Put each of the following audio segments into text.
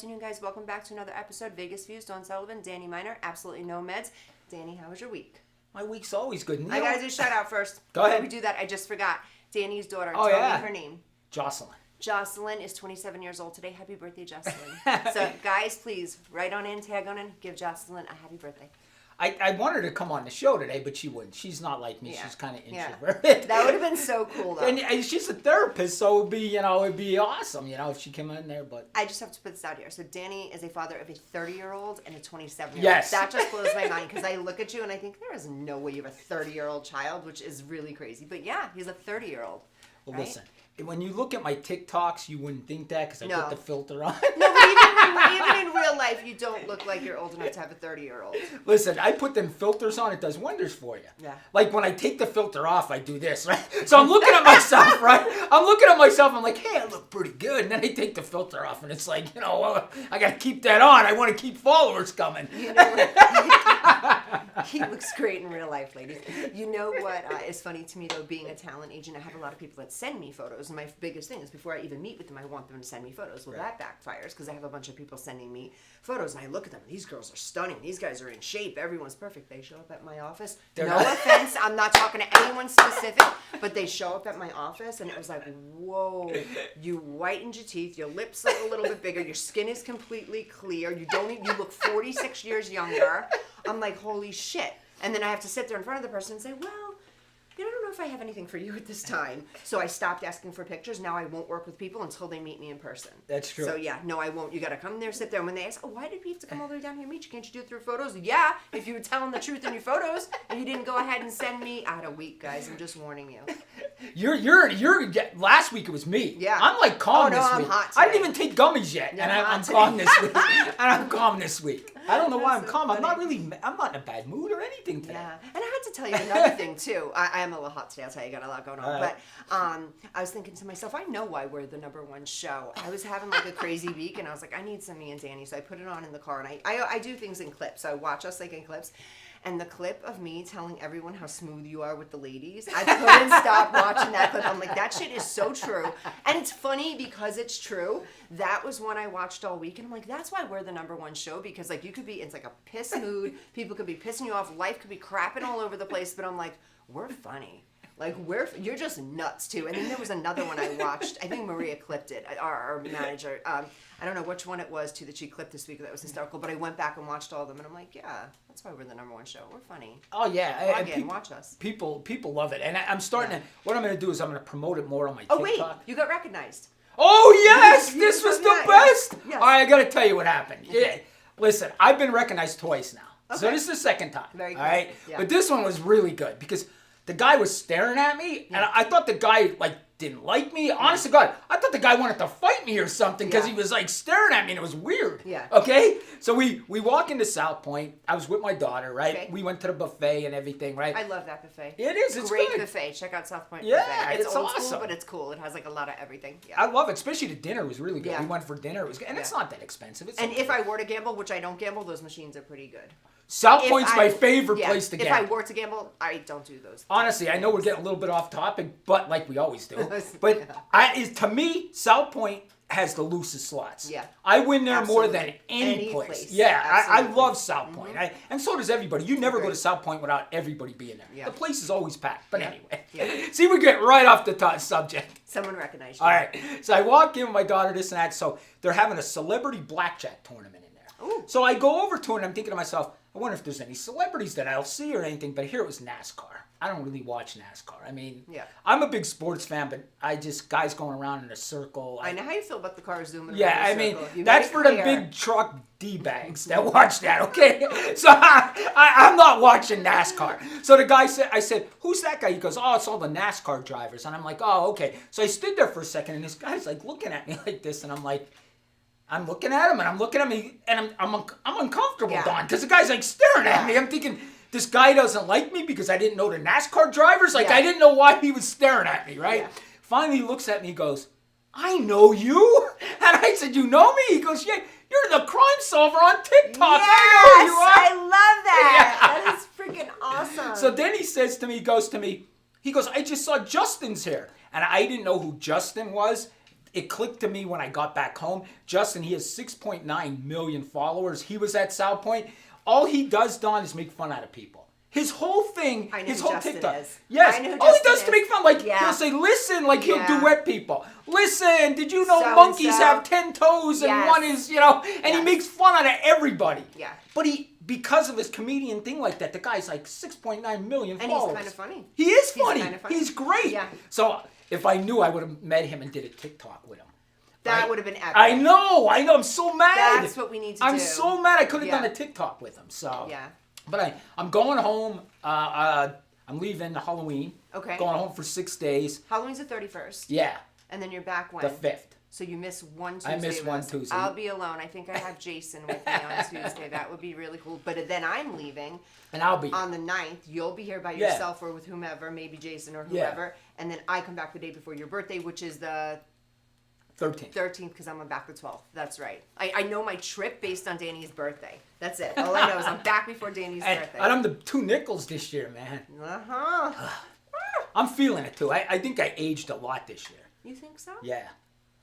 afternoon, guys. Welcome back to another episode. Vegas Views, Dawn Sullivan, Danny Miner, absolutely no meds. Danny, how was your week? My week's always good. I gotta do a shout out first. Go ahead. Before we do that, I just forgot. Danny's daughter. Oh, Tell yeah. me her name. Jocelyn. Jocelyn is 27 years old today. Happy birthday, Jocelyn. So, guys, please, write on in, tag on in, give Jocelyn a happy birthday. I want her to come on the show today, but she wouldn't. She's not like me. Yeah. She's kind of Yeah. introverted. That would have been so cool, though. And she's a therapist, so it'd be awesome, if she came in there. But I just have to put this out here. So Danny is a father of a 30-year-old and a 27-year-old. Yes. That just blows my mind because I look at you and I think there is no way you have a 30-year-old child, which is really crazy. But yeah, he's a 30-year-old. well, right? listen, when you look at my TikToks, you wouldn't think that because I No. put the filter on. No, but even in real life, you don't look like you're old enough to have a 30-year-old. Listen, I put them filters on. It does wonders for you. Yeah. Like when I take the filter off, I do this, right? So I'm looking at myself, right? I'm looking at myself. I'm like, hey, I look pretty good. And then I take the filter off, and it's like, I got to keep that on. I want to keep followers coming. You know what? He looks great in real life, ladies. You know what is funny to me, though, being a talent agent, I have a lot of people that send me photos. And my biggest thing is before I even meet with them, I want them to send me photos. Well, Right. that backfires because I have a bunch of people sending me photos. And I look at them. These girls are stunning. These guys are in shape. Everyone's perfect. They show up at my office. They're no not. offense. I'm not talking to anyone specific. But they show up at my office. And it was like, whoa. You whitened your teeth. Your lips look a little bit bigger. Your skin is completely clear. You look 46 years younger. I'm like, holy shit. And then I have to sit there in front of the person and say, well, I don't know if I have anything for you at this time. So I stopped asking for pictures. Now I won't work with people until they meet me in person. That's true. So yeah, no, I won't. You got to come there, sit there. And when they ask, oh, why did we have to come all the way down here and meet you? Can't you do it through photos? Yeah, if you were telling the truth in your photos and you didn't go ahead and send me. I had a week, guys. I'm just warning you. You're last week it was me. Yeah. I'm like calm this I'm week. hot I didn't today. even take gummies yet, Yeah, and I'm I'm hot calm today. this week. And I'm calm this week. I don't know why I'm That's so calm. I'm funny. I'm not in a bad mood or anything today. Yeah, and I had to tell you another thing too. I am a little hot today. I'll tell you, I got a lot going on. All right. But I was thinking to myself, I know why we're the #1 show. I was having like a crazy week, and I was like, I need some me and Danny, so I put it on in the car, and I do things in clips. So I watch us like in clips. And the clip of me telling everyone how smooth you are with the ladies, I couldn't stop watching that clip. I'm like, that shit is so true. And it's funny because it's true. That was one I watched all week. And I'm like, that's why we're the #1 show. Because like you could be, it's like a piss mood. People could be pissing you off. Life could be crapping all over the place. But I'm like, we're funny. Like, you're just nuts, too. And then there was another one I watched. I think Maria clipped it, our manager. I don't know which one it was, too, that she clipped this week that was hysterical. But I went back and watched all of them. And I'm like, yeah, that's why we're the #1 show. We're funny. Oh yeah. Log in, watch us. People love it, and I'm starting to. What I'm going to do is I'm going to promote it more on my Oh, TikTok. wait, you got recognized. Oh yes, You this was the got- best. yes. All right, I got to tell you what happened. Yeah, listen, I've been recognized twice now, so Okay. this is the second time. Very all good. right, Yeah. but this one was really good because the guy was staring at me, and I thought the guy didn't like me. Honest to God, I thought the guy wanted to fight me or something because Yeah. he was staring at me, and it was weird. Yeah. Okay, so we walk into South Point. I was with my daughter, right? Okay. We went to the buffet and everything, right? I love that buffet. It is. It's Great good. buffet. Check out South Point Yeah, Buffet. it's old awesome. school, but it's cool. It has a lot of everything. Yeah. I love it, especially the dinner was really good. Yeah. We went for dinner. It was good, and it's Yeah. not that expensive. It's And okay. if I were to gamble, which I don't gamble, those machines are pretty good. South If Point's I- my favorite yeah, place to If I gamble. were to gamble, I don't do those. Honestly, I know we're getting a little bit off topic, but like we always do. But Yeah. to me, South Point has the loosest slots. Yeah. I win there more than Absolutely. any, Any place. place. Yeah, I Absolutely. love South Point. And so does everybody. You never go Agree. to South Point without everybody being there. Yeah. The place is always packed. But Yeah. anyway. Yeah. See, we get right off the subject. Someone recognized you. All right. So I walk in with my daughter, this and that. So they're having a celebrity blackjack tournament in there. Ooh. So I go over to it and I'm thinking to myself, I wonder if there's any celebrities that I'll see or anything. But here it was NASCAR. I don't really watch NASCAR. I mean, Yeah. I'm a big sports fan, but guys going around in a circle. I know how you feel about the cars zooming Yeah, around I in a mean, circle. You that's made for it the clear. big truck D-bags that watch that, okay? So I'm not watching NASCAR. So the guy said, I said, who's that guy? He goes, oh, it's all the NASCAR drivers. And I'm like, oh, okay. So I stood there for a second, and this guy's looking at me like this, and I'm like, I'm looking at him, and I'm looking at me, and I'm uncomfortable, Yeah. Don, because the guy's staring at me. I'm thinking, this guy doesn't like me because I didn't know the NASCAR drivers? Yeah. I didn't know why he was staring at me, right? Yeah. Finally, he looks at me and goes, I know you. And I said, you know me? He goes, yeah, you're the crime solver on TikTok. Yes, I know you are. I love that. Yeah. That is freaking awesome. So then he says to me, he goes, I just saw Justin's here. And I didn't know who Justin was. it clicked to me when I got back home. Justin, he has 6.9 million followers. He was at South Point. All he does, Don, is make fun out of people. His whole thing, I know his who whole Justin TikTok. is. Yes. I know who All he Justin does to is. make fun, like, Yeah. he'll say, listen, like he'll Yeah. duet people. Listen, did you know So-and-so. monkeys have 10 toes and Yes. one is, and he Yes. makes fun out of everybody. Yeah. But because of his comedian thing like that, the guy's like 6.9 million And followers. he's kind of funny. He is He's funny. kind of funny. He's great. Yeah. So if I knew, I would have met him and did a TikTok with him. That Right? would have been epic. I know. I'm so mad. That's what we need to I'm do. so mad I could have Yeah. done a TikTok with him. So Yeah. But I'm going home. I'm leaving Halloween. Okay. Going home for 6 days. Halloween's the 31st. Yeah. And then you're back when? The 5th. So you miss one Tuesday. I miss with one us. Tuesday. I'll be alone. I think I have Jason with me on Tuesday. That would be really cool. But then I'm leaving And I'll be. on the 9th. You'll be here by Yeah. yourself or with whomever, maybe Jason or Yeah. whoever. And then I come back the day before your birthday, which is the 13th. 13th because I'm back the 12th. That's right. I know my trip based on Danny's birthday. That's it. All I know is I'm back before Danny's birthday. And I'm the 2 nickels this year, man. Uh-huh. I'm feeling it too. I think I aged a lot this year. You think so? Yeah.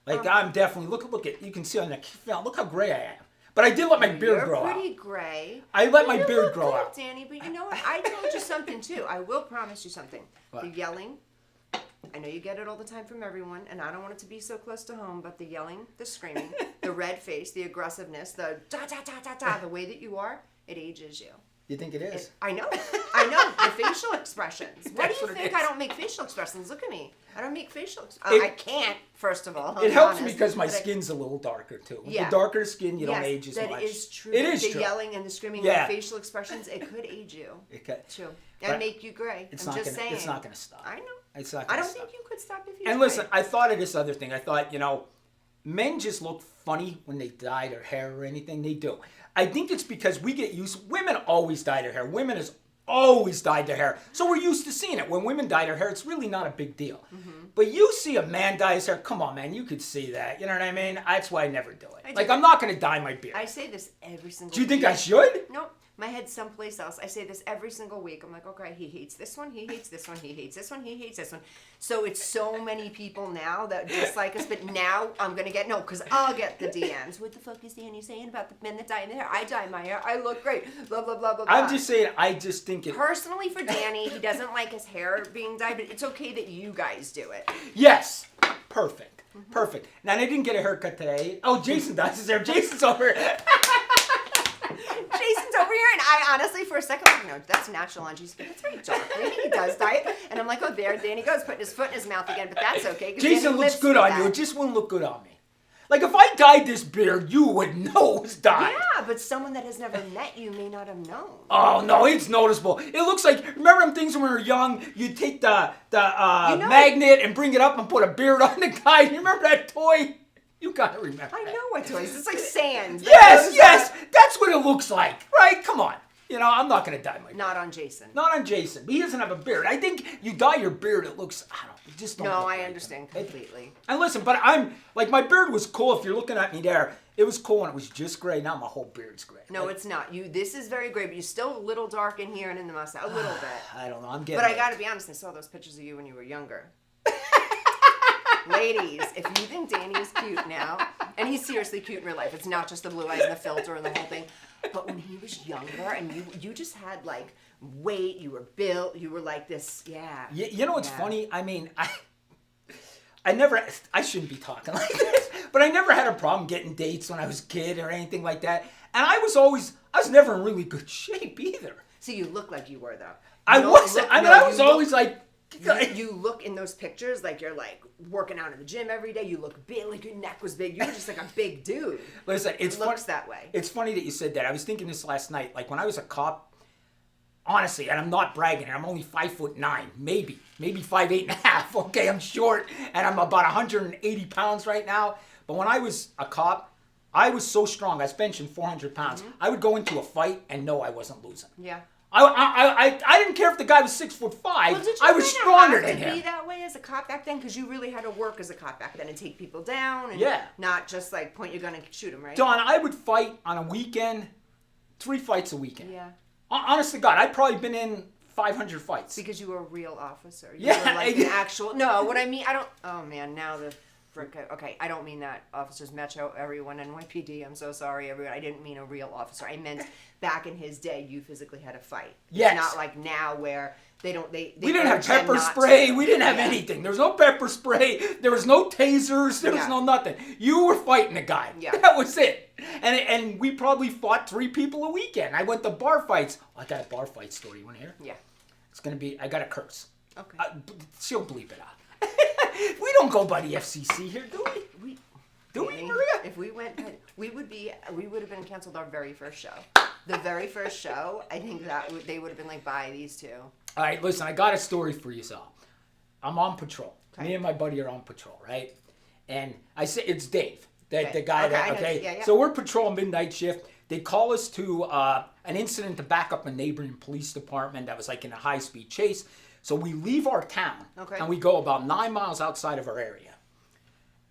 Like I'm definitely look at you can see on the film. Look how gray I am. But I did let my beard grow You're out. pretty gray. I let my You beard look grow good, out. Danny. But you know what? I told you something too. I will promise you something. What? The yelling. I know you get it all the time from everyone, and I don't want it to be so close to home. But the yelling, the screaming, the red face, the aggressiveness, the da da da da da, the way that you are, it ages you. You think it is? I know. The facial expressions. What That's do you what it think? is. I don't make facial expressions. Look at me. I don't make facial. It- I can't. First of all, I'll It be helps me honest, because my but I- skin's a little darker too. With Yeah. the darker skin, you don't Yes, age as that much. is true. It is the true. yelling and the screaming Yeah. and the facial expressions, it could age you. Okay. True. But And make you gray. It's I'm not just gonna. saying. It's not gonna stop. I know. It's not I gonna don't stop. think you could stop if you And tried. listen, I thought of this other thing. I thought, men just look funny when they dye their hair or anything. They do. I think it's because we get used. Women always dye their hair. Women has always dyed their hair, so we're used to seeing it. When women dye their hair, it's really not a big deal. Mm-hmm. But you see a man dye his hair. Come on, man, you could see that. You know what I mean? That's why I never do it. do. I'm not gonna dye my beard. I say this every single Do you think week. I should? Nope. My head's someplace else. I say this every single week. I'm like, okay, he hates this one, he hates this one, he hates this one, he hates this one. So it's so many people now that dislike us, but now I'm going to get, because I'll get the DMs. What the fuck is Danny saying about the men that dye their hair? I dye my hair. I look great. Blah, blah, blah, blah, blah. I'm just saying. I just think it. Personally, for Danny, he doesn't like his hair being dyed, but it's okay that you guys do it. Yes. Perfect. Perfect. Now I didn't get a haircut today. Oh, Jason does his hair. Jason's over. Jason's over here, and I honestly, for a second, I'm like, no, that's natural on Jason. That's very dark. Maybe he does dye it. And I'm like, oh, there Danny goes, putting his foot in his mouth again, but that's okay. 'cause Jason Danny looks lives good with on that. you. It just wouldn't look good on me. Like if I dyed this beard, you would know it was dyed. Yeah, but someone that has never met you may not have known. Oh no, it's noticeable. It looks like, remember them things when we were young? You'd take the know- magnet and bring it up and put a beard on the guy. You remember that toy? You gotta remember. I that. know what toys. It's like sand. that Yes, goes yes. up. That's what it looks like, right? Come on. I'm not gonna dye my beard. Not on Jason. Not on Jason. He doesn't have a beard. I think you dye your beard, it looks, I don't know, it just don't No, look I right. understand completely. And listen, but I'm, like, my beard was cool. If you're looking at me there, it was cool when it was just gray. Now my whole beard's gray. No, it's not. This is very gray, but you're still a little dark in here and in the mustache. A little bit. I don't know. I'm getting But I old. gotta be honest, I saw those pictures of you when you were younger. Ladies, if you think Danny is cute now, and he's seriously cute in real life, it's not just the blue eyes and the filter and the whole thing, but when he was younger and you just had like weight, you were built, you were like this, yeah. You know what's Yeah. funny? I mean, I shouldn't be talking like this, but I never had a problem getting dates when I was a kid or anything like that. And I was never in really good shape either. See, you look like you were though. I don't wasn't. look- I mean, no, I you was look- always like, You look in those pictures like you're like working out in the gym every day. You look big, like your neck was big. You were just like a big dude. listen, it's It looks that way. It's funny that you said that. I was thinking this last night. Like when I was a cop, honestly, and I'm not bragging here, I'm only 5'9", maybe 5'8.5". Okay, I'm short, and I'm about 180 pounds right now. But when I was a cop, I was so strong. I was benching 400 pounds. I would go into a fight and know I wasn't losing. Yeah. I didn't care if the guy was 6'5". Well, did you I was kinda stronger have than to him. be that way as a cop back then? Because you really had to work as a cop back then and take people down and Yeah. not just like point your gun and shoot them, right? Don, I would fight on a weekend, 3 fights a weekend. Yeah. Honest to God, I've probably been in 500 fights. Because you were a real officer. You Yeah, were like an actual. No, what I mean, I don't. Oh man, now the Okay, I don't mean that, officers. Metro, everyone, NYPD. I'm so sorry, everyone. I didn't mean a real officer. I meant back in his day, you physically had to fight. Yes. It's not like now where they don't. They we didn't have urge them pepper not spray. to. We didn't have anything. There was no pepper spray. There was no tasers. There was no nothing. You were fighting a guy. Yeah. That was it. And we probably fought 3 people a weekend. I went to bar fights. I got a bar fight story. You want to hear? Yeah. It's going to be, I got a curse. Okay. She'll bleep it out. We don't go by the FCC here, do we? Do we, Maria? If we went, we would have been canceled our very first show. The very first show, I think they would have been like, bye, these two. All right, listen, I got a story for you, Sal. I'm on patrol. Okay. Me and my buddy are on patrol, right? And I say, it's Dave, the Okay. guy Okay, I know. okay? Yeah. So we're patrol midnight shift. They call us to an incident to back up a neighboring police department that was like in a high-speed chase. So we leave our town, and we go about 9 miles outside of our area.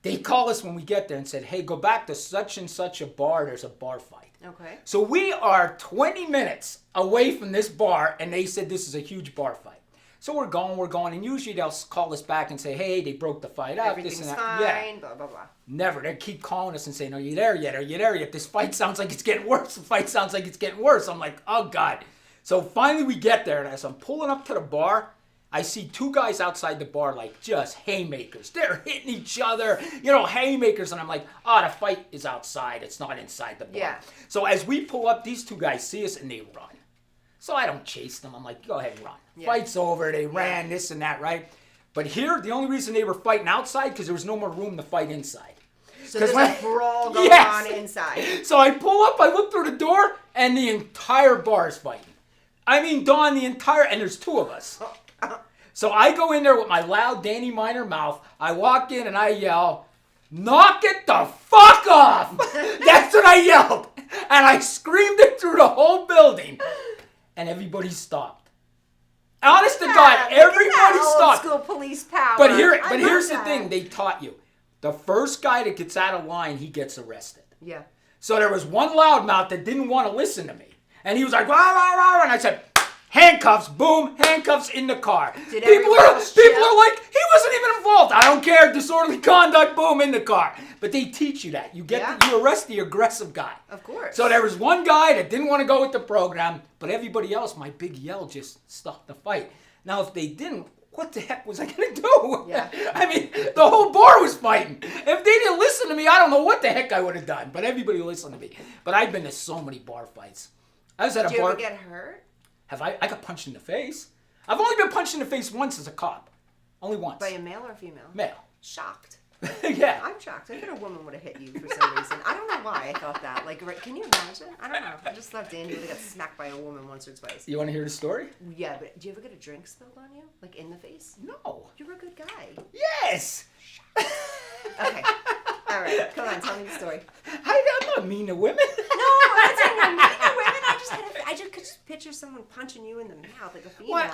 They call us when we get there and said, hey, go back to such and such a bar. There's a bar fight. Okay. So we are 20 minutes away from this bar, and they said this is a huge bar fight. So we're going, and usually they'll call us back and say, hey, they broke the fight up. Everything's this and fine, that. blah, blah, blah. Never. They keep calling us and saying, are you there yet? Are you there yet? This fight sounds like it's getting worse. The fight sounds like it's getting worse. I'm like, oh, God. So finally we get there, and as I'm pulling up to the bar, I see 2 guys outside the bar, like just haymakers. They're hitting each other, haymakers. And I'm like, the fight is outside. It's not inside the bar. Yeah. So as we pull up, these 2 guys see us and they run. So I don't chase them. I'm like, go ahead and run. Yeah. Fight's over. They ran, this and that, right? But here, the only reason they were fighting outside, because there was no more room to fight inside. So there's a brawl going on inside. So I pull up, I look through the door, and the entire bar is fighting. I mean, Dawn, and there's 2 of us. So I go in there with my loud Danny Miner mouth. I walk in and I yell, knock it the fuck off! That's what I yelled. And I screamed it through the whole building. And everybody stopped. Honest to God, everybody stopped. Old school police power. But here's the thing, they taught you. The first guy that gets out of line, he gets arrested. Yeah. So there was one loudmouth that didn't want to listen to me. And he was like, rah, rah, rah, and I said, handcuffs, boom, handcuffs in the car. People are like, he wasn't even involved. I don't care, disorderly conduct, boom, in the car. But they teach you that. You arrest the aggressive guy. Of course. So there was one guy that didn't want to go with the program, but everybody else, my big yell just stopped the fight. Now, if they didn't, what the heck was I going to do? Yeah. I mean, the whole bar was fighting. If they didn't listen to me, I don't know what the heck I would have done. But everybody listened to me. But I've been to so many bar fights. I was at a bar. Did you ever get hurt? Have I got punched in the face? I've only been punched in the face once as a cop. Only once. By a male or female? Male. Shocked. Yeah. I'm shocked. I thought a woman would have hit you for some reason. I don't know why I thought that. Like, can you imagine? I don't know. I just thought Danny would have got smacked by a woman once or twice. You want to hear the story? Yeah, but do you ever get a drink spilled on you? Like in the face? No. You're a good guy. Yes. Okay. All right. Come on. Tell me the story. I'm not mean to women. No, I'm not saying I'm mean to women. I just could just picture someone punching you in the mouth like a female. Well,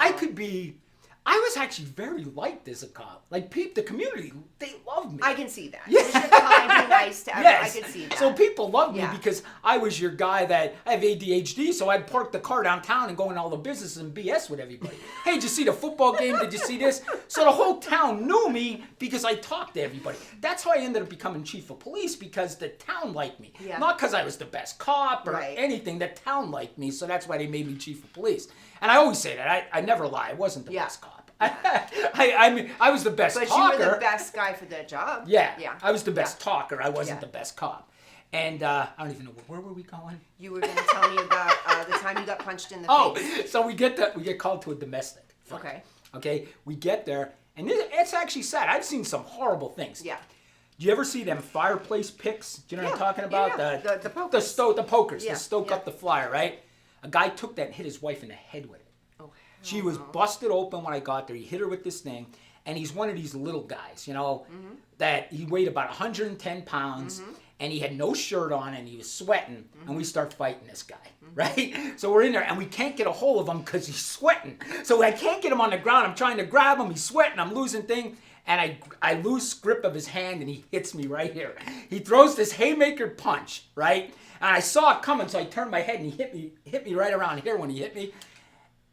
I was actually very liked as a cop. Like, the community, they loved me. I can see that. Yeah. You're kind and nice to everyone. Yes. I can see that. So people loved me because I was your guy that I have ADHD, so I'd park the car downtown and go in all the businesses and BS with everybody. Hey, did you see the football game? Did you see this? So the whole town knew me because I talked to everybody. That's how I ended up becoming chief of police, because the town liked me. Yeah. Not because I was the best cop or anything. The town liked me, so that's why they made me chief of police. And I always say that. I never lie. I wasn't the best cop. I mean, I was the best talker. But you were the best guy for that job. Yeah. I was the best talker. I wasn't the best cop. And I don't even know, where were we going? You were going to tell me about the time you got punched in the face. So we get called to a domestic. Okay. Okay, we get there, and it's actually sad. I've seen some horrible things. Yeah. Do you ever see them fireplace picks? Do you know what I'm talking about? Yeah. The pokers. The pokers. Yeah. To stoke up the fire, right? A guy took that and hit his wife in the head with it. She was busted open when I got there. He hit her with this thing, and he's one of these little guys, that he weighed about 110 pounds, and he had no shirt on, and he was sweating, and we start fighting this guy, right? So we're in there, and we can't get a hold of him because he's sweating. So I can't get him on the ground. I'm trying to grab him. He's sweating. I'm losing thing, and I lose grip of his hand, and he hits me right here. He throws this haymaker punch, right? And I saw it coming, so I turned my head, and he hit me right around here when he hit me.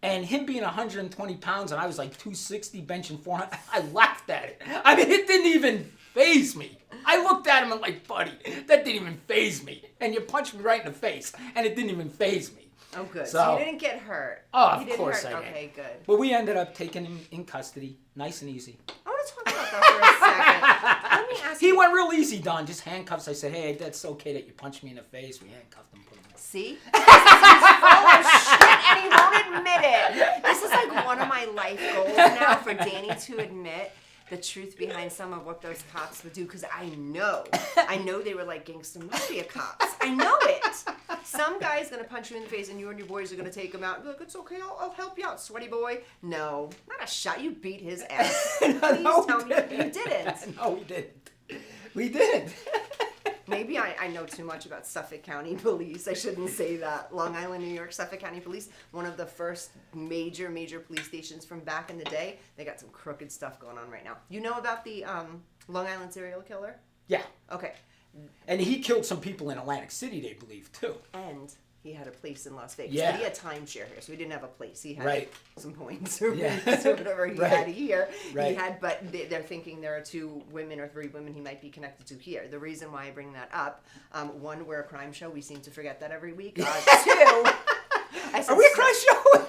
And him being 120 pounds, and I was like 260, benching 400, I laughed at it. I mean, it didn't even faze me. I looked at him and like, buddy, that didn't even faze me. And you punched me right in the face, and it didn't even faze me. Oh, good. So So you didn't get hurt. Oh, You of course hurt. I did. Okay, good. But we ended up taking him in custody, nice and easy. I want to talk about that for a second. Let me ask He you. went real easy, Don. Just handcuffs. I said, hey, that's okay that you punched me in the face. We handcuffed him, put him. See? He's full of shit and he won't admit it. This is like one of my life goals now for Danny to admit the truth behind some of what those cops would do, because I know they were like gangster mafia cops. I know it. Some guy's gonna punch you in the face and you and your boys are gonna take him out and be like, it's okay, I'll help you out, sweaty boy. No, not a shot. You beat his ass. Please tell me you didn't. No, we didn't. We didn't. Maybe I know too much about Suffolk County Police. I shouldn't say that. Long Island, New York, Suffolk County Police, one of the first major police stations from back in the day. They got some crooked stuff going on right now. You know about the Long Island serial killer? Yeah. Okay. And he killed some people in Atlantic City, they believe, too. And he had a place in Las Vegas. Yeah. But he had timeshare here, so he didn't have a place. He had Right. some points or Yeah. whatever he Right. had here. Right. He had, but they're thinking there are 2 women or 3 women he might be connected to here. The reason why I bring that up, one, we're a crime show. We seem to forget that every week. 2, I said, Are we a crime show?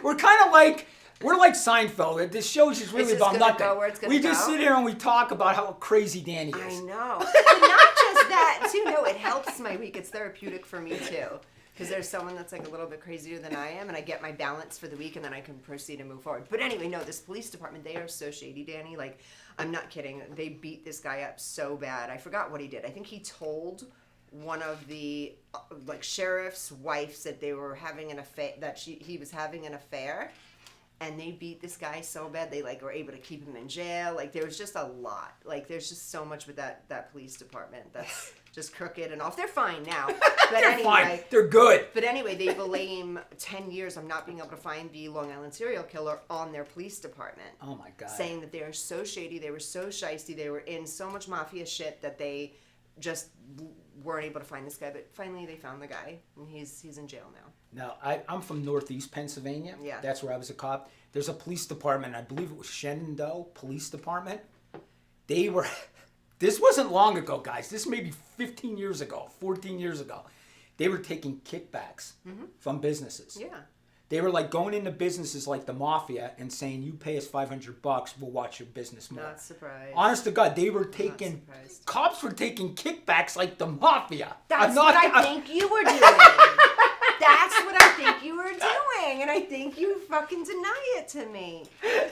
We're kind of like, we're like Seinfeld. This show's just really just about gonna nothing. go where it's gonna We just go. sit here and we talk about how crazy Danny I is. know. But not just that, too. No, it helps my week. It's therapeutic for me, too. Because there's someone that's like a little bit crazier than I am, and I get my balance for the week, and then I can proceed and move forward. But anyway, no, this police department, they are so shady, Danny. Like, I'm not kidding. They beat this guy up so bad. I forgot what he did. I think he told one of the like sheriff's wives that they were having an affair, that he was having an affair. And they beat this guy so bad they like were able to keep him in jail. Like there was just a lot. Like there's just so much with that police department that's just crooked and off. They're fine now. But They're anyway, fine. They're good. But anyway, they blame 10 years of not being able to find the Long Island serial killer on their police department. Oh my God. Saying that they are so shady, they were so shisty, they were in so much mafia shit that they just weren't able to find this guy. But finally they found the guy and he's in jail now. Now, I'm from Northeast Pennsylvania. Yeah. That's where I was a cop. There's a police department. I believe it was Shenandoah Police Department. They were, this wasn't long ago, guys. This may be 15 years ago, 14 years ago. They were taking kickbacks from businesses. Yeah. They were like going into businesses like the mafia and saying, you pay us $500, we'll watch your business more. Not surprised. Honest to God, they were taking, surprised. cops were taking kickbacks like the mafia. That's what I think you were doing. That's what I think you were doing. And I think you fucking deny it to me.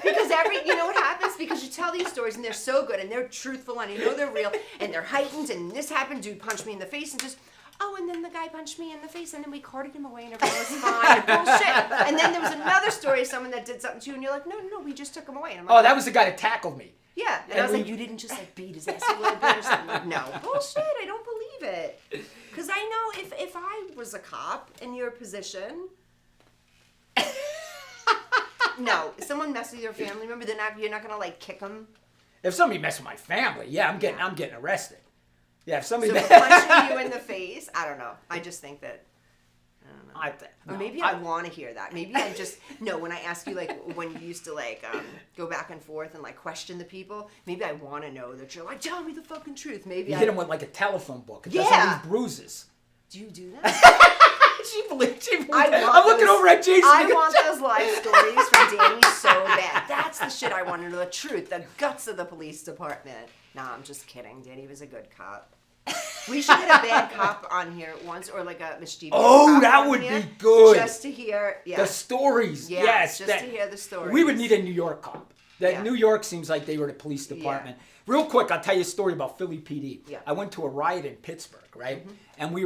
Because you know what happens? Because you tell these stories and they're so good and they're truthful and you know they're real and they're heightened and this happened, dude punched me in the face and just, oh, and then the guy punched me in the face and then we carted him away and everything was fine. Bullshit. And then there was another story of someone that did something to you and you're like, no, we just took him away. And I'm like, Oh, that was the guy that tackled me. yeah. And I was like, you didn't just like beat his ass a little bit or something? Like, no. Bullshit. I don't believe it. Because I know if I was a cop in your position, no, if someone messed with your family member, you're not gonna like kick them. If somebody messed with my family, yeah, I'm getting arrested. Yeah, if somebody So punching you in the face, I don't know. I just think that. I don't know. Or maybe I want to hear that. Maybe I just no. When I ask you like when you used to like go back and forth and like question the people, maybe I want to know that you're like tell me the fucking truth. Maybe you I hit him with like a telephone book. It doesn't Yeah. leave bruises. Do you do that? She believes. I'm looking over at Jason. I want those live stories from Danny so bad. That's the shit I want to know. The truth, the guts of the police department. Nah, I'm just kidding. Danny was a good cop. We should get a bad cop on here once, or like a mischievous cop that on would here, be good. Just to hear, The stories. Yeah, Yes. just to hear the stories. We would need a New York cop. Yeah. New York seems like they were the police department. Real quick, I'll tell you a story about Philly PD. Yeah. I went to a riot in Pittsburgh, right? And we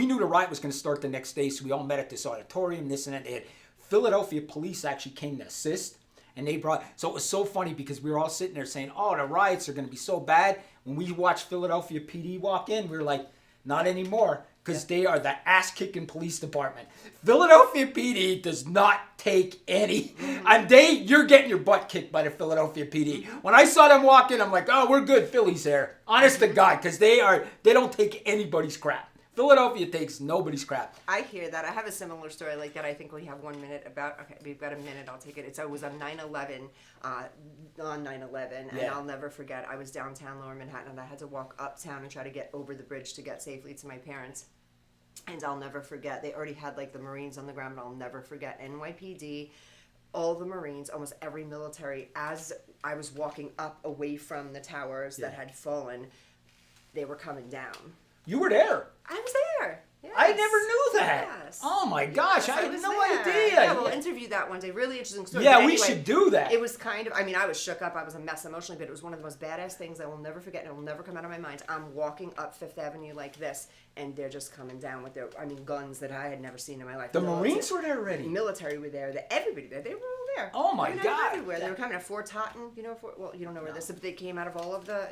knew the riot was going to start the next day, so we all met at this auditorium, this and that. They had Philadelphia police actually came to assist. And so it was so funny because we were all sitting there saying, oh, the riots are going to be so bad. When we watched Philadelphia PD walk in, we were like, not anymore, because they are the ass-kicking police department. Philadelphia PD does not take any. And you're getting your butt kicked by the Philadelphia PD. When I saw them walk in, I'm like, oh, we're good, Philly's there. Honest to God, because they don't take anybody's crap. Philadelphia takes nobody's crap. I hear that. I have a similar story like that. I think we have 1 minute about. Okay, we've got a minute. I'll take it. It was on 9/11. On 9/11, and Yeah. I'll never forget. I was downtown Lower Manhattan, and I had to walk uptown and try to get over the bridge to get safely to my parents. And I'll never forget. They already had like the Marines on the ground, but I'll never forget NYPD. All the Marines, almost every military. As I was walking up away from the towers that had fallen, they were coming down. You were there. I was there. Yes. I never knew that. Yes. Oh my gosh, Yes, I had was no there. idea. Yeah, we'll interview that one day. Really interesting story. Yeah, But we anyway, should do that. It was kind of, I mean, I was shook up. I was a mess emotionally, but it was one of the most badass things I will never forget, and it will never come out of my mind. I'm walking up Fifth Avenue like this, and they're just coming down with their, guns that I had never seen in my life. The Marines were there already. Military were there. Everybody there. They were all there. Oh my Coming out of God. Everywhere. They were coming to Fort Totten. You know, you don't know where this is, but they came out of all of the,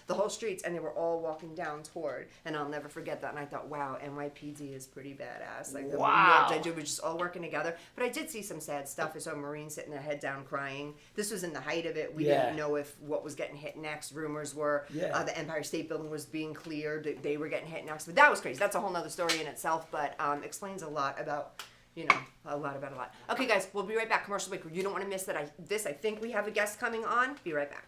the whole streets, and they were all walking down toward, and I'll never forget that. And I thought, wow, NYPD is pretty badass. Like, Wow. they were just all working together. But I did see some sad stuff. I saw Marines sitting their head down crying. This was in the height of it. We didn't know what was getting hit next. Rumors were the Empire State Building was being cleared. They were getting hit next. But that was crazy. That's a whole nother story in itself, but explains a lot about, a lot about a lot. Okay, guys, we'll be right back. Commercial break. You don't want to miss that. I think we have a guest coming on. Be right back.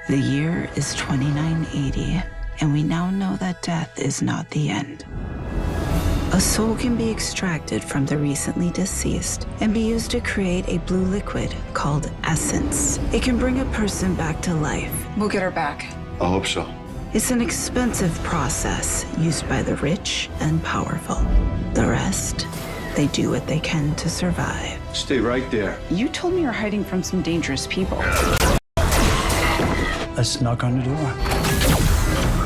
The year is 2980, and we now know that death is not the end. A soul can be extracted from the recently deceased and be used to create a blue liquid called essence. It can bring a person back to life. We'll get her back. I hope so. It's an expensive process used by the rich and powerful. The rest, they do what they can to survive. Stay right there. You told me you're hiding from some dangerous people. Let's knock on the door.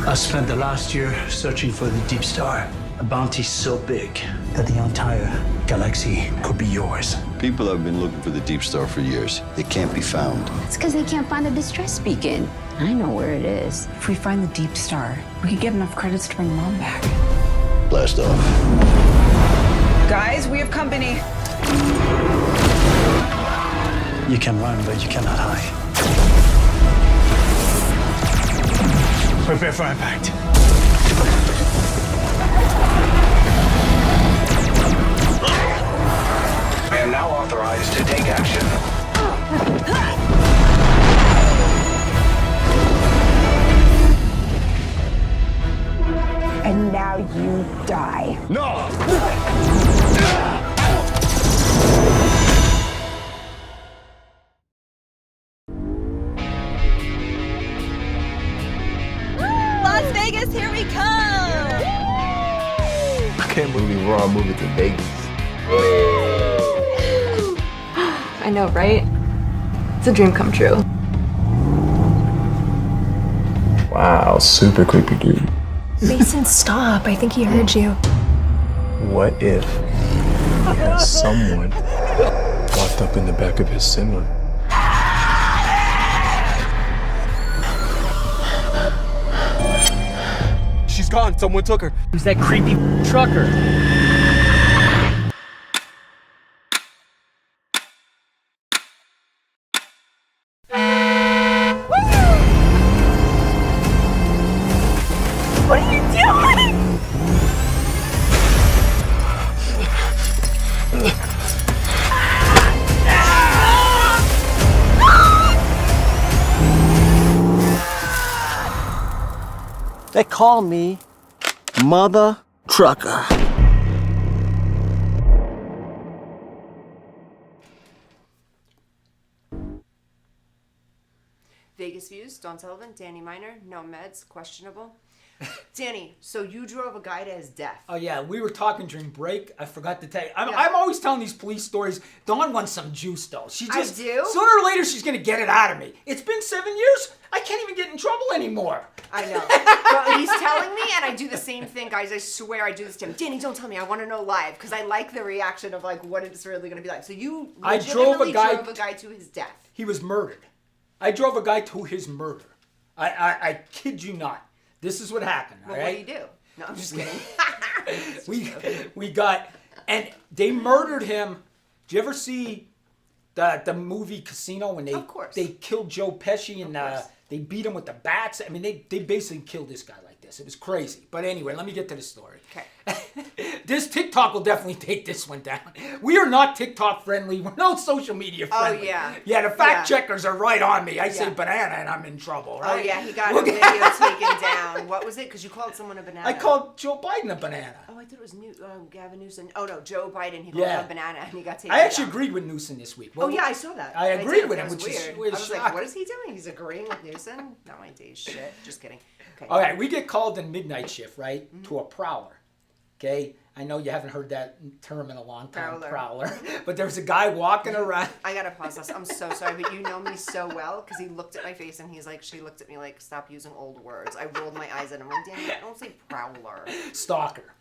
I spent the last year searching for the Deep Star, a bounty so big that the entire galaxy could be yours. People have been looking for the Deep Star for years. It can't be found. It's because they can't find the distress beacon. I know where it is. If we find the Deep Star, we could get enough credits to bring Mom back. Blast off. Guys, we have company. You can run, but you cannot hide. Prepare for impact. I am now authorized to take action. And now you die. No! Las Vegas, here we come! I can't believe we're all moving to Vegas. I know, right? It's a dream come true. Wow, super creepy dude. Mason, stop. I think he heard you. What if someone walked up in the back of his semi? She's gone. Someone took her. Who's that creepy trucker? What are you doing? They call me Mother Trucker. Vegas Views, Dawn Sullivan, Danny Miner, no meds, questionable. Danny, so you drove a guy to his death. Oh yeah, we were talking during break. I forgot to tell you. I'm always telling these police stories. Dawn wants some juice though. She just I do? Sooner or later she's gonna get it out of me. It's been 7 years. I can't even get in trouble anymore. I know. Well, he's telling me, and I do the same thing, guys. I swear I do this to him. Danny, don't tell me. I want to know live because I like the reaction of like what it's really going to be like. So you I drove a guy to his death. He was murdered. I drove a guy to his murder. I kid you not. This is what happened. Well, all right? what do you do? No, I'm just kidding. we got, and they murdered him. Did you ever see the movie Casino when Of course. they killed Joe Pesci and They beat him with the bats. I mean, they basically killed this guy like this. It was crazy. But anyway, let me get to the story. Okay. This TikTok will definitely take this one down. We are not TikTok friendly. We're not social media friendly. Oh, yeah. Yeah, the fact checkers are right on me. I say banana and I'm in trouble, right? Oh, yeah, he got a video taken down. What was it? Because you called someone a banana. I called Joe Biden a banana. Oh, I thought it was Gavin Newsom. Oh, no, Joe Biden. He called him a banana and he got taken I actually down. agreed with Newsom this week. Oh, yeah, I saw that. I agreed with him, That was which is weird. weird. I was like, what is he doing? He's agreeing with Newsom? Not my day's shit. Just kidding. Okay. All right, we get called in midnight shift, right, to a prowler. Okay? I know you haven't heard that term in a long time, prowler. But there's a guy walking around. I gotta pause this. I'm so sorry, but you know me so well because he looked at my face and he's like, she looked at me like, stop using old words. I rolled my eyes at him. I'm like, Danny, don't say prowler. Stalker.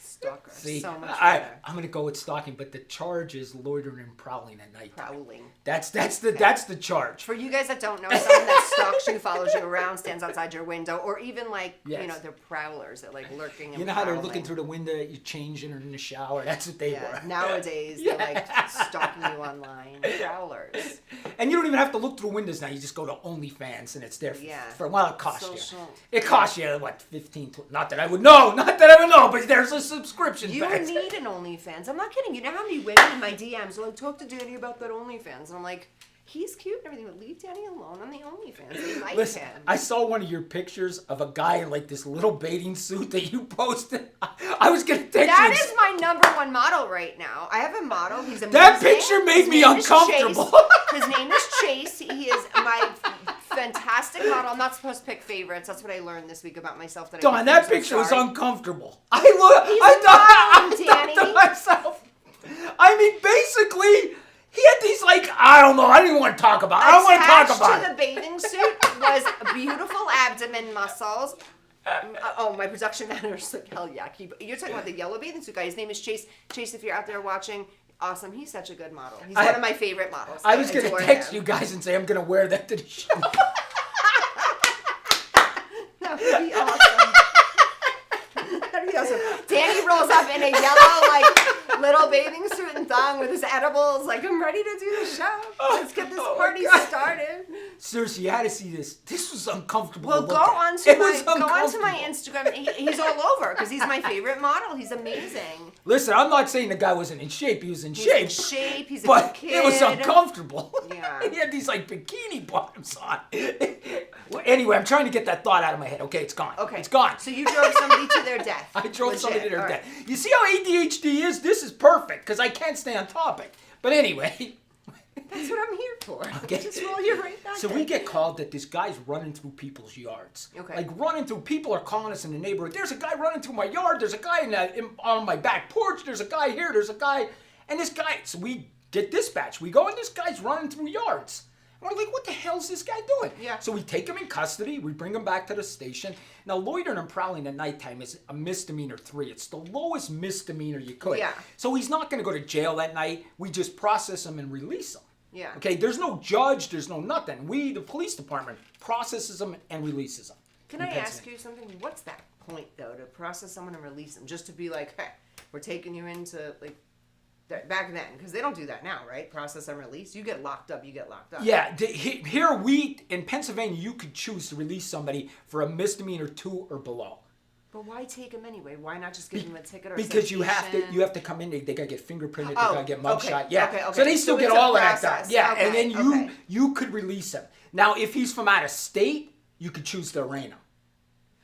Stalker. See, so much better. I'm gonna go with stalking, but the charge is loitering and prowling at night. Prowling. That's the charge. For you guys that don't know, someone that stalks you, follows you around, stands outside your window, or even like you know, they're prowlers. They're like lurking. And you know how they're looking through the window, you changing in the shower. That's what they were. Nowadays, they're like stalking you online. Prowlers. And you don't even have to look through windows now. You just go to OnlyFans and it's there for well, it costs you. It costs you what, 15? Not that I would know, but there's a subscription. You don't need an OnlyFans. I'm not kidding. You know how many women in my DMs are like, talk to Danny about that OnlyFans, and I'm like, he's cute and everything, but leave Danny alone on the OnlyFans. They like Listen, him. I saw one of your pictures of a guy in like this little bathing suit that you posted. I was gonna text you. That is my #1 model right now. I have a model. He's amazing. That picture made me uncomfortable. His name is Chase. He is my fantastic model. I'm not supposed to pick favorites. That's what I learned this week about myself. Dawn, that picture was uncomfortable. I thought to myself. I mean, basically, he had these like, I don't know. I didn't even want to talk about it. I don't want to talk about it. Attached to the bathing suit was beautiful abdomen muscles. My production manager's like, hell yeah. You're talking about the yellow bathing suit guy. His name is Chase. Chase, if you're out there watching, awesome. He's such a good model. He's one of my favorite models. I was going to text you guys and say I'm going to wear that to the show. That would be awesome. That'd be awesome. Danny rolls up in a yellow, little bathing suit and thong with his edibles. Like, I'm ready to do the show. Let's get this party started. Seriously, you had to see this. This was uncomfortable. Well, go on to my Instagram. He's all over because he's my favorite model. He's amazing. Listen, I'm not saying the guy wasn't in shape. He was in shape. He's in shape. He's a but good kid. It was uncomfortable. Yeah. He had these like bikini bottoms on. Well, anyway, I'm trying to get that thought out of my head. Okay, it's gone. Okay. It's gone. So you drove somebody to their death. I drove somebody to their death. You see how ADHD is? This is perfect because I can't stay on topic. But anyway. That's what I'm here for. Okay. Just roll you right back. So we get called that this guy's running through people's yards. Okay. Like running through, people are calling us in the neighborhood. There's a guy running through my yard. There's a guy on my back porch. There's a guy here. There's a guy. And this guy, so we get dispatched. We go and this guy's running through yards. And we're like, what the hell's this guy doing? Yeah. So we take him in custody. We bring him back to the station. Now, loitering and prowling at nighttime is a misdemeanor 3. It's the lowest misdemeanor you could. Yeah. So he's not going to go to jail that night. We just process him and release him. Yeah. Okay, there's no judge, there's no nothing. We, the police department, processes them and releases them. Can I ask you something? What's that point, though, to process someone and release them? Just to be like, hey, we're taking you into, like, back then, because they don't do that now, right? Process and release. You get locked up, you get locked up. Yeah, here in Pennsylvania, you could choose to release somebody for a misdemeanor 2 or below. But why take them anyway? Why not just give them a ticket or because you have to come in. They gotta get fingerprinted. They gotta get mugshot. Yeah. Okay. So they still get all of that process. stuff. Yeah. Okay, And then you could release him. Now, if he's from out of state, you could choose to arraign him.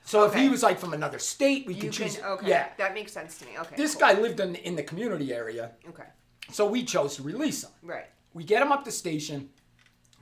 So if he was like from another state, we could choose. Okay. Yeah. That makes sense to me. Okay. This guy lived in the community area. Okay. So we chose to release him. Right. We get him up to station.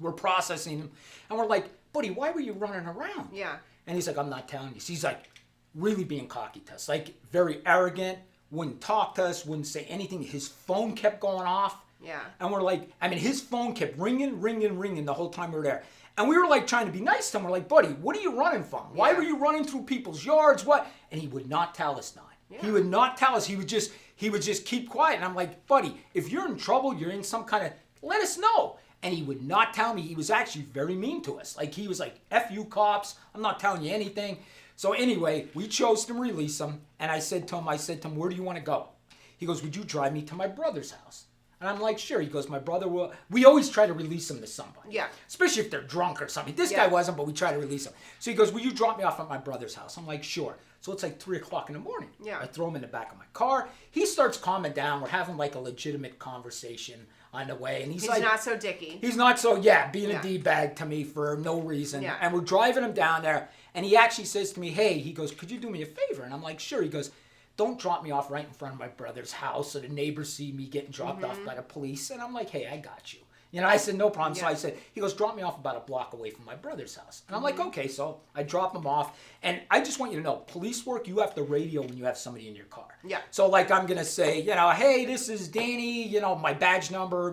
We're processing him, and we're like, buddy, why were you running around? Yeah. And he's like, I'm not telling you. So he's like, really being cocky to us, like very arrogant, wouldn't talk to us, wouldn't say anything. His phone kept going off. Yeah. And we're like, I mean, his phone kept ringing the whole time we were there. And we were like trying to be nice to him. We're like, buddy, what are you running from? Why were you running through people's yards? What? And he would not tell us, Don. Yeah. He would not tell us. He would just keep quiet. And I'm like, buddy, if you're in trouble, you're in some kind of, let us know. And he would not tell me. He was actually very mean to us. Like, he was like, F you cops. I'm not telling you anything. So anyway, we chose to release him, and I said to him, where do you want to go? He goes, would you drive me to my brother's house? And I'm like, sure. He goes, my brother will. We always try to release him to somebody. Yeah. Especially if they're drunk or something. This guy wasn't, but we try to release him. So he goes, will you drop me off at my brother's house? I'm like, sure. So it's like 3 o'clock in the morning. Yeah. I throw him in the back of my car. He starts calming down. We're having like a legitimate conversation on the way. And he's like, not so dicky. He's not so, being a D-bag to me for no reason. Yeah. And we're driving him down there. And he actually says to me, hey, he goes, could you do me a favor? And I'm like, sure. He goes, don't drop me off right in front of my brother's house so the neighbors see me getting dropped off by the police. And I'm like, hey, I got you. You know, I said, no problem. So I said, he goes, drop me off about a block away from my brother's house. And I'm like, okay. So I drop him off. And I just want you to know, police work, you have to radio when you have somebody in your car. Yeah. So like I'm going to say, hey, this is Danny, my badge number,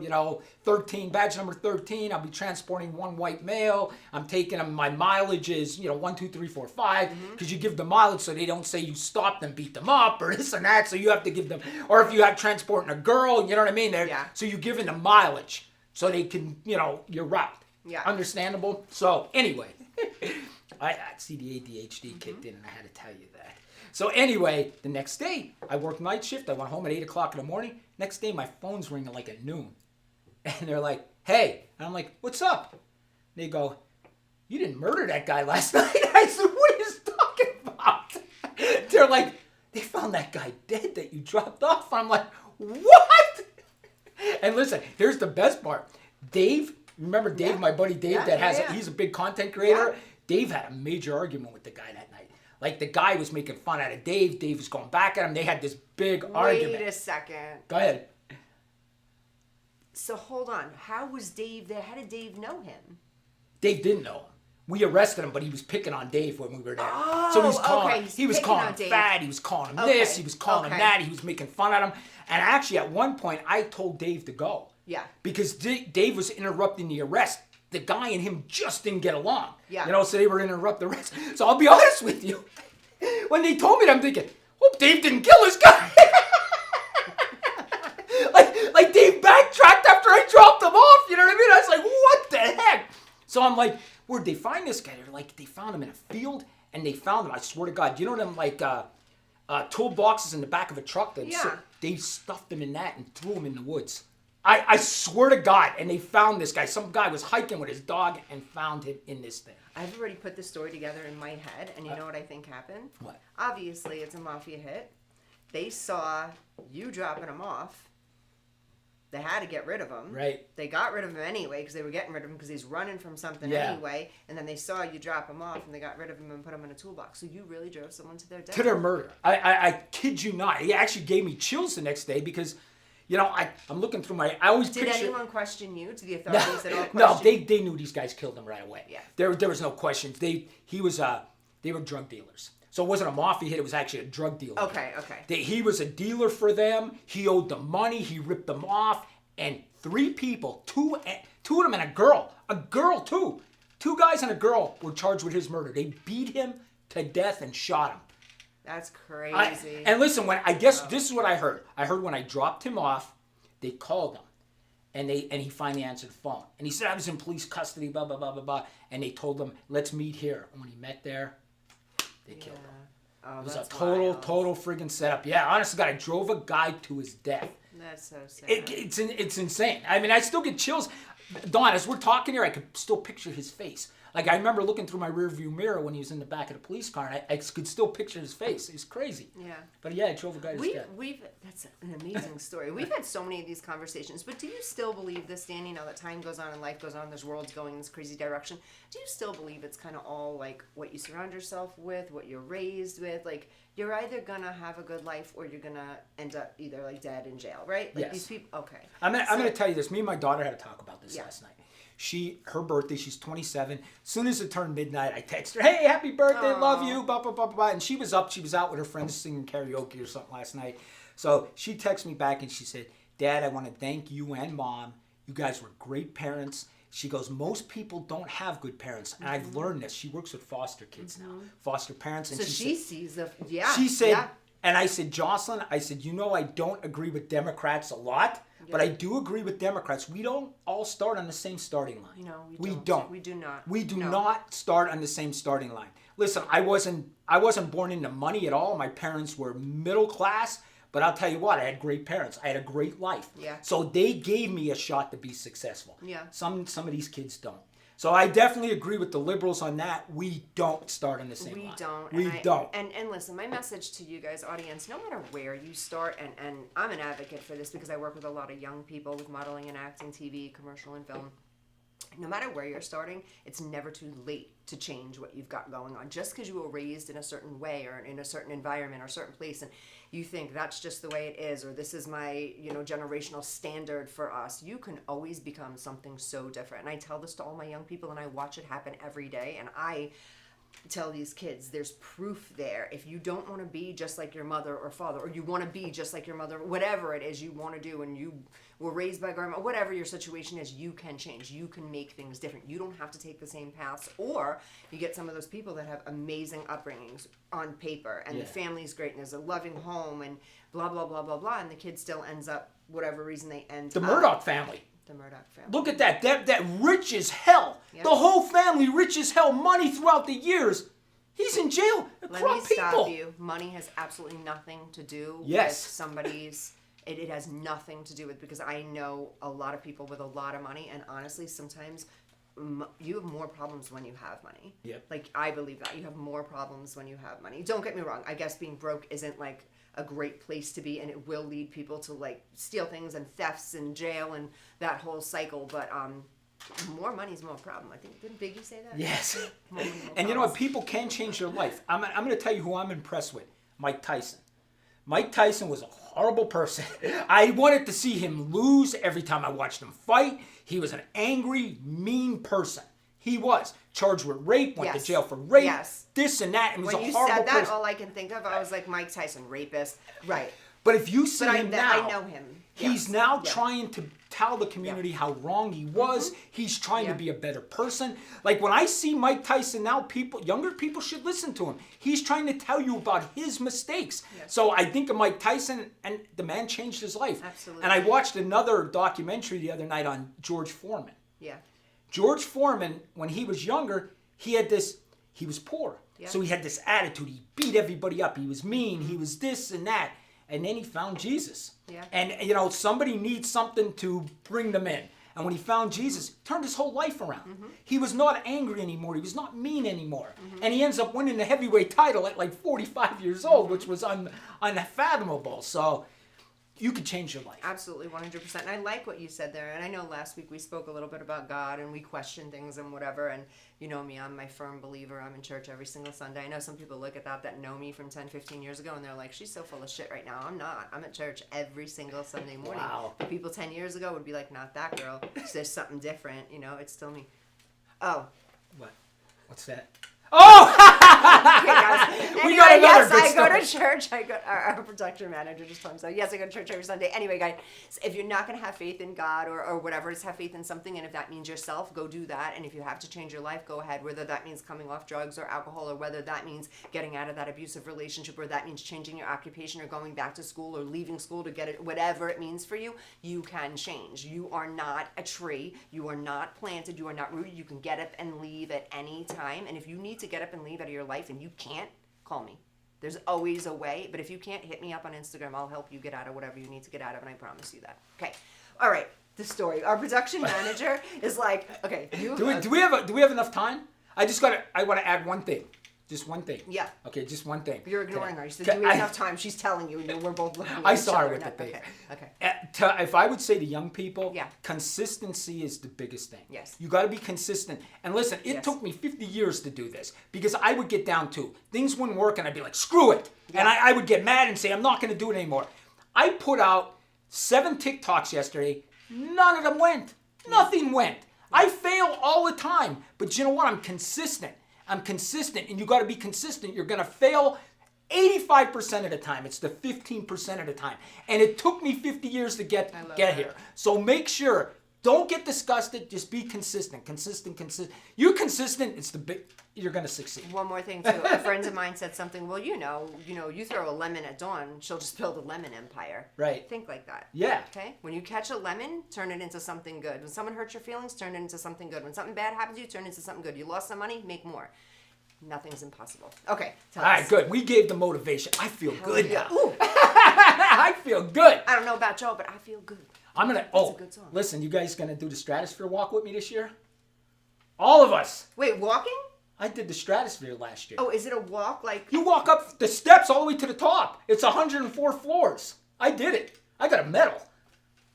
13, badge number 13. I'll be transporting one white male. I'm taking him, my mileage is, 1, 2, 3, 4, 5. Because you give the mileage so they don't say you stopped them, beat them up or this and that. So you have to give them, or if you have transporting a girl, you know what I mean? So you're giving them mileage. So they can, your route. Yeah. Understandable? So, anyway, I see the ADHD kicked in and I had to tell you that. So, anyway, the next day, I worked night shift. I went home at 8 o'clock in the morning. Next day, my phone's ringing like at noon. And they're like, hey. And I'm like, what's up? And they go, you didn't murder that guy last night. I said, what are you talking about? They're like, they found that guy dead that you dropped off. I'm like, what? And listen, here's the best part. Dave, remember Dave, my buddy Dave, he's a big content creator. Yeah. Dave had a major argument with the guy that night. Like the guy was making fun out of Dave. Dave was going back at him. They had this big argument. Wait a second. Go ahead. So hold on. How was Dave there? How did Dave know him? Dave didn't know him. We arrested him, but he was picking on Dave when we were there. Oh, so he was calling, okay. he was calling him fat. He was calling him this. He was calling him that. He was making fun at him. And actually, at one point, I told Dave to go. Yeah. Because Dave was interrupting the arrest. The guy and him just didn't get along. Yeah. So they were interrupt the arrest. So I'll be honest with you. When they told me that, I'm thinking, hope Dave didn't kill this guy. like Dave backtracked after I dropped him off. You know what I mean? I was like, what the heck? So I'm like, where'd they find this guy? They're like, they found him in a field, and they found him. I swear to God, you know them toolboxes in the back of a truck? They stuffed him in that and threw him in the woods. I swear to God, and they found this guy. Some guy was hiking with his dog and found him in this thing. I've already put the story together in my head, and you know what I think happened? What? Obviously, it's a mafia hit. They saw you dropping him off. They had to get rid of him. Right. They got rid of him anyway because they were getting rid of him because he's running from something anyway. And then they saw you drop him off and they got rid of him and put him in a toolbox. So you really drove someone to their death. To their murder. I kid you not. He actually gave me chills the next day because, I'm looking through my... I always Did picture... anyone question you? Did the authorities at all question No, they knew these guys killed him right away. Yeah. There was no questions. They were drug dealers. So it wasn't a mafia hit, it was actually a drug dealer. Okay. He was a dealer for them. He owed them money. He ripped them off. And 3 people, two of them and a girl too. 2 guys and a girl were charged with his murder. They beat him to death and shot him. That's crazy. And listen, this is what I heard. I heard when I dropped him off, they called him. And he finally answered the phone. And he said, I was in police custody, blah, blah, blah, blah, blah. And they told him, let's meet here. And when he met there, they killed him. Oh, it was that's a total wild. friggin' setup. Yeah, honestly, God, I drove a guy to his death. That's so sad. It's insane. I mean, I still get chills. Dawn, as we're talking here, I could still picture his face. Like, I remember looking through my rearview mirror when he was in the back of the police car, and I could still picture his face. It's crazy. Yeah. But yeah, I drove a guy to his death. That's an amazing story. We've had so many of these conversations, but do you still believe this, Danny, now that time goes on and life goes on, this world's going in this crazy direction, do you still believe it's kind of all, like, what you surround yourself with, what you're raised with? Like, you're either going to have a good life or you're going to end up either, like, dead in jail, right? Like, yes. These people, okay. I'm gonna tell you this. Me and my daughter had to talk about this last night. Her birthday, she's 27. As soon as it turned midnight, I text her, hey, happy birthday, love you, blah, blah, blah, blah. And she was out with her friends singing karaoke or something last night. So she texted me back and she said, Dad, I want to thank you and Mom. You guys were great parents. She goes, most people don't have good parents. And I've learned this. She works with foster kids now, foster parents. And so she sees the, yeah. She said, yeah. And I said, Jocelyn, I don't agree with Democrats a lot. But I do agree with Democrats. We don't all start on the same starting line. No, we don't. We do not. We do not start on the same starting line. Listen, I wasn't born into money at all. My parents were middle class, But I'll tell you what, I had great parents. I had a great life. Yeah. So they gave me a shot to be successful. Yeah. Some of these kids don't. So I definitely agree with the liberals on that. We don't start on the same line. We don't. And listen, my message to you guys, audience, no matter where you start, and I'm an advocate for this because I work with a lot of young people with modeling and acting, TV, commercial, and film. No matter where you're starting, it's never too late to change what you've got going on. Just because you were raised in a certain way or in a certain environment or a certain place, and you think that's just the way it is, or this is my, generational standard for us, you can always become something so different. And I tell this to all my young people, and I watch it happen every day. And I tell these kids, there's proof there. If you don't want to be just like your mother or father, or you want to be just like your mother, whatever it is you want to do, and you were raised by grandma, whatever your situation is, you can change. You can make things different. You don't have to take the same paths. Or you get some of those people that have amazing upbringings on paper, and the family's great, and there's a loving home, and blah, blah, blah, blah, blah, and the kid still ends up, whatever reason they end The up. Murdoch family. The Murdoch family. Look at that. That rich as hell. Yep. The whole family rich as hell. Money throughout the years. He's in jail. Let me stop you. Money has absolutely nothing to do with somebody's... It has nothing to do with, because I know a lot of people with a lot of money, and honestly, sometimes you have more problems when you have money. Yep. Like, I believe that. You have more problems when you have money. Don't get me wrong. I guess being broke isn't, like, a great place to be, and it will lead people to, like, steal things and thefts and jail and that whole cycle, but more money is more problem. I think, didn't Biggie say that? Yes. More And you know what? People can change their life. I'm going to tell you who I'm impressed with. Mike Tyson. Mike Tyson was a horrible person. I wanted to see him lose every time I watched him fight. He was an angry, mean person. He was. Charged with rape, went to jail for rape, this and that, and was a horrible person. When you said that, all I can think of, I was like, Mike Tyson, rapist. Right. But if you see him now, I know him. He's now trying to tell the community how wrong he was. He's trying to be a better person. Like, when I see Mike Tyson now, younger people should listen to him. He's trying to tell you about his mistakes. Yes. So I think of Mike Tyson, and the man changed his life. Absolutely. And I watched another documentary the other night on George Foreman. Yeah. George Foreman, when he was younger, he was poor. Yeah. So he had this attitude. He beat everybody up. He was mean. He was this and that. And then he found Jesus. Yeah. And, somebody needs something to bring them in. And when he found Jesus, turned his whole life around. Mm-hmm. He was not angry anymore. He was not mean anymore. Mm-hmm. And he ends up winning the heavyweight title at like 45 years old, which was unfathomable. So you could change your life. Absolutely, 100%. And I like what you said there. And I know last week we spoke a little bit about God, and we questioned things and whatever. And you know me, I'm my firm believer. I'm in church every single Sunday. I know some people look at that know me from 10, 15 years ago, and they're like, she's so full of shit right now. I'm not. I'm at church every single Sunday morning. Wow. But people 10 years ago would be like, not that girl. There's something different. It's still me. Oh. What? What's that? Oh! Okay, guys. Anyway, We got another good I story. go to church. Our production manager just told me so. Yes, I go to church every Sunday. Anyway, guys, if you're not going to have faith in God or whatever, just have faith in something. And if that means yourself, go do that. And if you have to change your life, go ahead. Whether that means coming off drugs or alcohol, or whether that means getting out of that abusive relationship, or that means changing your occupation or going back to school or leaving school to get it, whatever it means for you, you can change. You are not a tree. You are not planted. You are not rooted. You can get up and leave at any time. And if you need to get up and leave out of your life and you can't, call me. There's always a way, but if you can't, hit me up on Instagram. I'll help you get out of whatever you need to get out of, and I promise you that. Okay. All right. The story. Our production manager is like, okay. Do we have enough time? I want to add one thing. Just one thing. Yeah. Okay, just one thing. You're ignoring her. You said, do we have enough time? She's telling you, and we're both looking at I each saw her other. with the thing. Okay. If I would say to young people, Yeah. consistency is the biggest thing. Yes. You got to be consistent. And listen, it took me 50 years to do this, because I would get down to things wouldn't work, and I'd be like, screw it. Yeah. And I would get mad and say, I'm not going to do it anymore. I put out 7 TikToks yesterday. None of them went. Nothing went. I fail all the time. But you know what? I'm consistent. And you got to be consistent. You're going to fail 85% of the time. It's the 15% of the time. And it took me 50 years to get here. So make sure, don't get disgusted. Just be consistent. Consistent. You're consistent. You're going to succeed. One more thing, too. A friend of mine said something, well, you throw a lemon at Dawn, she'll just build a lemon empire. Right. Think like that. Yeah. Okay? When you catch a lemon, turn it into something good. When someone hurts your feelings, turn it into something good. When something bad happens to you, turn it into something good. You lost some money, make more. Nothing's impossible. Okay. All right, good. We gave the motivation. I feel good now. Ooh. I I feel good. I don't know about y'all, but I feel good. I'm gonna. That's a good song. Listen, you guys gonna do the Stratosphere walk with me this year? All of us. Wait, walking? I did the Stratosphere last year. Oh, is it a walk? Like You walk up the steps all the way to the top. It's 104 floors. I did it. I got a medal.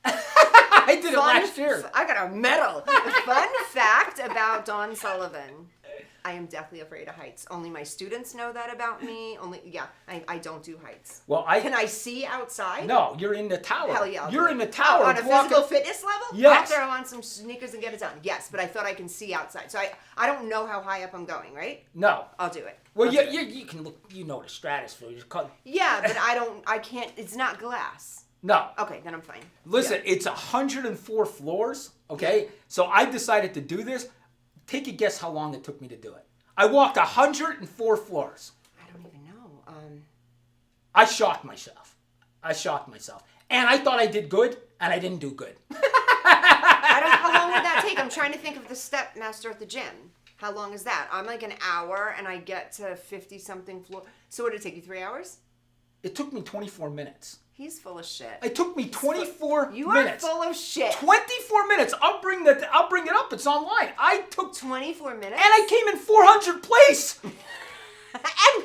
I did it last year. I got a medal. Fun fact about Dawn Sullivan. I am deathly afraid of heights. Only my students know that about me. I don't do heights. Well, Can I see outside? No, you're in the tower. Hell yeah. You're in the tower. On a physical fitness level? Yes. I'll throw on some sneakers and get it done. Yes, but I thought I can see outside. So I don't know how high up I'm going, right? No. I'll do it. Well, you can look. You know the Stratosphere. Yeah, but I can't. It's not glass. No. Okay, then I'm fine. Listen, it's 104 floors. Okay, so I decided to do this. Take a guess how long it took me to do it. I walked 104 floors. I don't even know. I shocked myself. And I thought I did good, and I didn't do good. How long would that take? I'm trying to think of the step master at the gym. How long is that? I'm like an hour, and I get to 50-something floor. So would it take you 3 hours? It took me 24 minutes. He's full of shit. It took me 24 minutes. You are full of shit. 24 minutes. I'll bring it up. It's online. I took 24 minutes? And I came in 400 place. And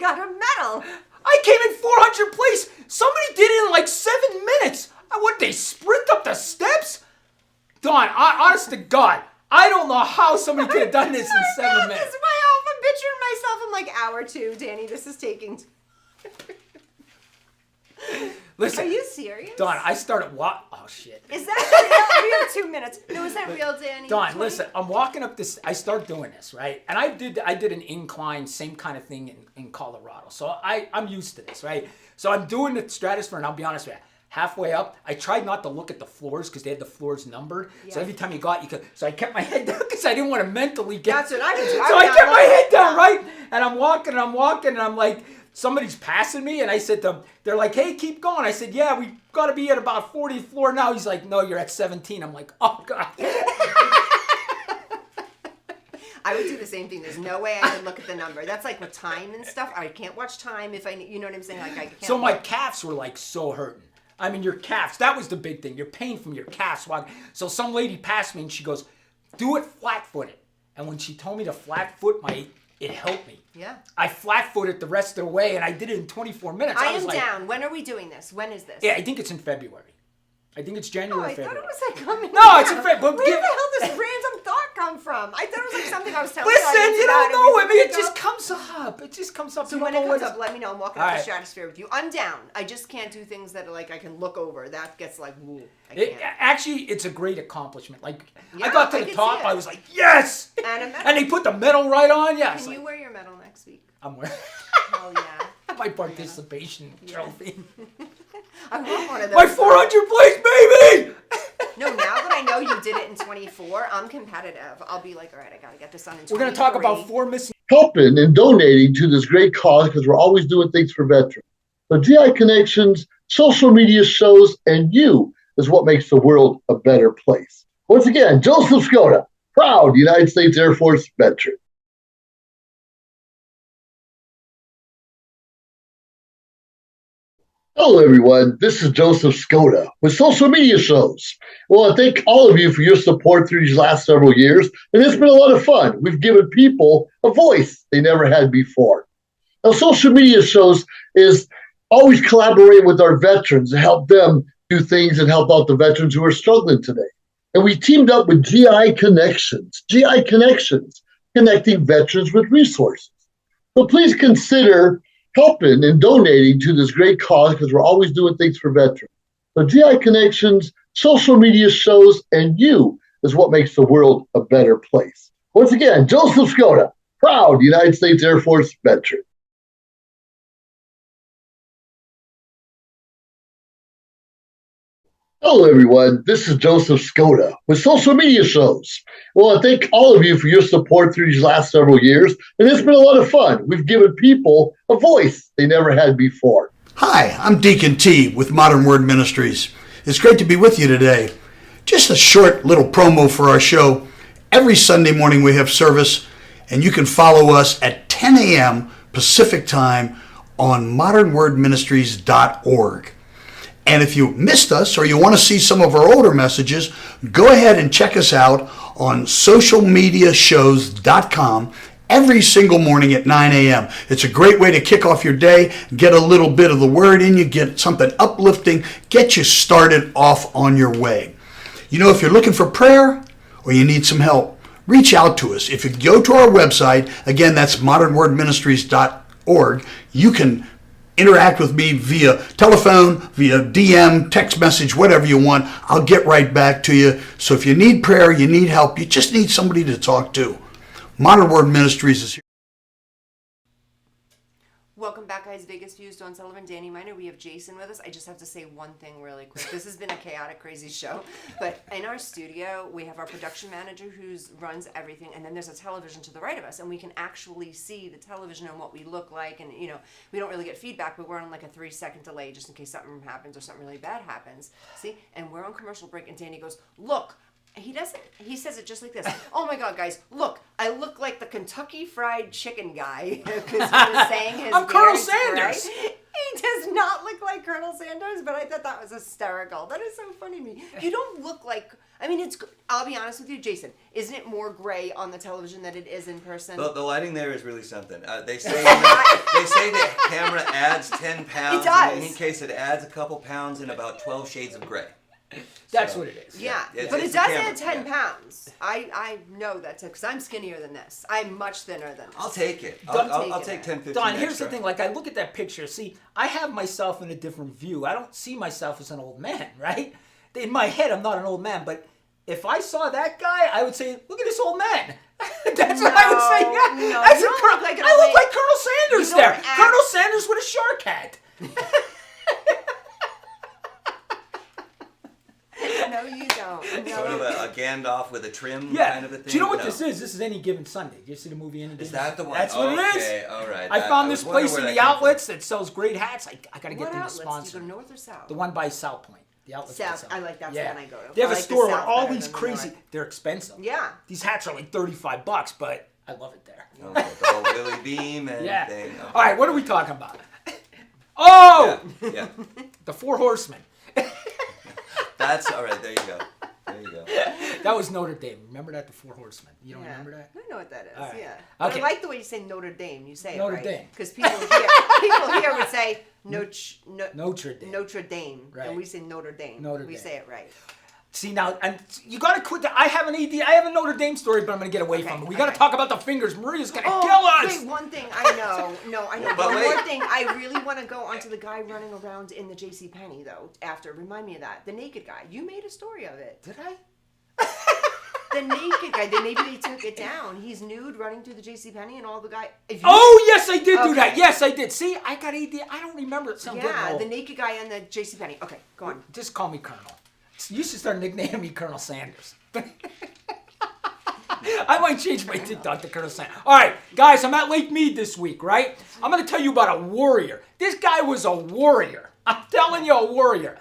got a medal. I came in 400 place. Somebody did it in like 7 minutes. What, they sprint up the steps? Dawn, honest to God, I don't know how somebody could have done this in 7 minutes. This is I'm picturing myself. I'm like, hour 2, Danny, this is taking... Listen, are you serious? Dawn, I started oh shit. Is that real? We have 2 minutes. No, is that real, Danny? Dawn, listen, I'm walking up this, I start doing this, right? And I did an incline, same kind of thing in Colorado. So I'm used to this, right? So I'm doing the Stratosphere, and I'll be honest with you, halfway up, I tried not to look at the floors because they had the floors numbered. Yeah. So every time you got, so I kept my head down because I didn't want to mentally get. That's what I would do. So I kept my head down, right? And I'm walking, and I'm like, somebody's passing me, and I said to them, they're like, hey, keep going. I said, yeah, we got to be at about 40th floor now. He's like, no, you're at 17. I'm like, oh, God. I would do the same thing. There's no way I could look at the number. That's like with time and stuff. I can't watch time if you know what I'm saying? Like I can't. So my calves were like so hurting. I mean, your calves, that was the big thing. Your pain from your calves. So some lady passed me, and she goes, do it flat-footed. And when she told me to flat-foot, it helped me. Yeah. I flat-footed the rest of the way, and I did it in 24 minutes. I am down. When are we doing this? When is this? Yeah, I think it's in February. I think it's January, February. I thought it was like coming. No, it's in February. Where the hell does this random thought come from? I thought it was like something I was telling Listen, you don't know. I mean, it just comes up. It just comes up. So when it comes up, let me know. I'm walking up the Stratosphere with you. I'm down. I just can't do things that like I can look over. That gets like, woo. Actually, it's a great accomplishment. Like, I got to the top, I was like, yes! And they put the medal right on. Yeah. Can you wear your medal next week? I'm wearing. Hell yeah. My participation trophy. I want one of those. My 400 place, baby! No, now that I know you did it in 24, I'm competitive. I'll be like, all right, I gotta get this done in 23. We're gonna talk about 4 missing. Helping and donating to this great cause because we're always doing things for veterans. So GI Connections, social media shows, and you is what makes the world a better place. Once again, Joseph Skoda, proud United States Air Force veteran. Hello, everyone. This is Joseph Skoda with Social Media Shows. Well, I thank all of you for your support through these last several years, and it's been a lot of fun. We've given people a voice they never had before. Now, Social Media Shows is always collaborating with our veterans to help them do things and help out the veterans who are struggling today. And we teamed up with GI Connections, connecting veterans with resources. So please consider helping and donating to this great cause because we're always doing things for veterans. So GI Connections, social media shows, and you is what makes the world a better place. Once again, Joseph Skoda, proud United States Air Force veteran. Hello, everyone. This is Joseph Skoda with Social Media Shows. Well, I thank all of you for your support through these last several years, and it's been a lot of fun. We've given people a voice they never had before. Hi, I'm Deacon T with Modern Word Ministries. It's great to be with you today. Just a short little promo for our show. Every Sunday morning we have service, and you can follow us at 10 a.m. Pacific Time on modernwordministries.org. And if you missed us or you want to see some of our older messages, go ahead and check us out on socialmediashows.com every single morning at 9 a.m. It's a great way to kick off your day, get a little bit of the word in you, get something uplifting, get you started off on your way. You know, if you're looking for prayer or you need some help, reach out to us. If you go to our website, again, that's modernwordministries.org, you can interact with me via telephone, via DM, text message, whatever you want. I'll get right back to you. So if you need prayer, you need help, you just need somebody to talk to, Modern Word Ministries is here. Welcome back, guys. Vegas Views, Dawn Sullivan, Danny Miner. We have Jason with us. I just have to say one thing really quick. This has been a chaotic, crazy show. But in our studio, we have our production manager who runs everything, and then there's a television to the right of us, and we can actually see the television and what we look like. And, you know, we don't really get feedback, but we're on like a 3-second delay just in case something happens or something really bad happens. See? And we're on commercial break, and Danny goes, look. He says it just like this. Oh my God, guys, look, I look like the Kentucky Fried Chicken guy. Because he was saying his I'm Colonel Sanders. Right? He does not look like Colonel Sanders, but I thought that was hysterical. That is so funny to me. You don't look like, I mean, I'll be honest with you, Jason, isn't it more gray on the television than it is in person? The lighting there is really something. They say the camera adds 10 pounds. It does. In any case, it adds a couple pounds in about 12 shades of gray. That's what it is. Yeah, it's but the it does camera. add 10 pounds. I know that because I'm skinnier than this. I'm much thinner than this. I'll take it. I'll take 10, 15 Don, here's extra. the thing. Like, I look at that picture. See, I have myself in a different view. I don't see myself as an old man, right? In my head, I'm not an old man. But if I saw that guy, I would say, look at this old man. That's what I would say. Yeah. No, I you don't look like an I old look man. like Colonel Sanders You there. don't act- Colonel Sanders with a shark hat. No, you don't. No. Sort of a Gandalf with a trim Yeah. kind of a thing. Do you know what No. this is? This is Any Given Sunday. Do you see the movie Any Given Is that the one? That's what it is. Okay, all right. I found was this wondering place where in that the came from. outlets that sells great hats. I got to get What them to outlets? sponsor. Do you me. go north or south? The one by South Point. The outlets by South. South. I like that's Yeah. the one I go to. They have I a like the store where South all better these than the crazy. North. They're expensive. Yeah. These hats are like $35, but I love it there. Okay, the whole Willie Beam and Yeah. thing. Okay. All right, what are we talking about? Oh, Yeah. the Four Horsemen. That's all right. There you go. There you go. That was Notre Dame. Remember that, the Four Horsemen? You don't remember that? I know what that is. All right. Yeah. But Okay. I like the way you say Notre Dame. You say Notre it right. Dame. Because people here would say Notre Dame. Notre Dame, Right. and we say Notre Dame. Notre we Dame. say it right. See now, and you gotta quit that. I have an ED. I have a Notre Dame story, but I'm gonna get away from it. We gotta talk about the fingers. Maria's gonna kill us. Wait, one thing I know. No, I know. But One wait. more thing. I really want to go onto the guy running around in the JCPenney, though, after. Remind me of that. The naked guy. You made a story of it. Did I? The naked guy. Maybe they took it down. He's nude running through the JCPenney and all the guy. Oh, yes, I did do Okay. that. Yes, I did. See, I got ED. I don't remember it. Yeah, the naked guy in the JCPenney. Okay, go on. Just call me Colonel. You should start nicknaming me Colonel Sanders. I might change my TikTok to Colonel Sanders. All right, guys, I'm at Lake Mead this week, right? I'm going to tell you about a warrior. This guy was a warrior. I'm telling you, a warrior.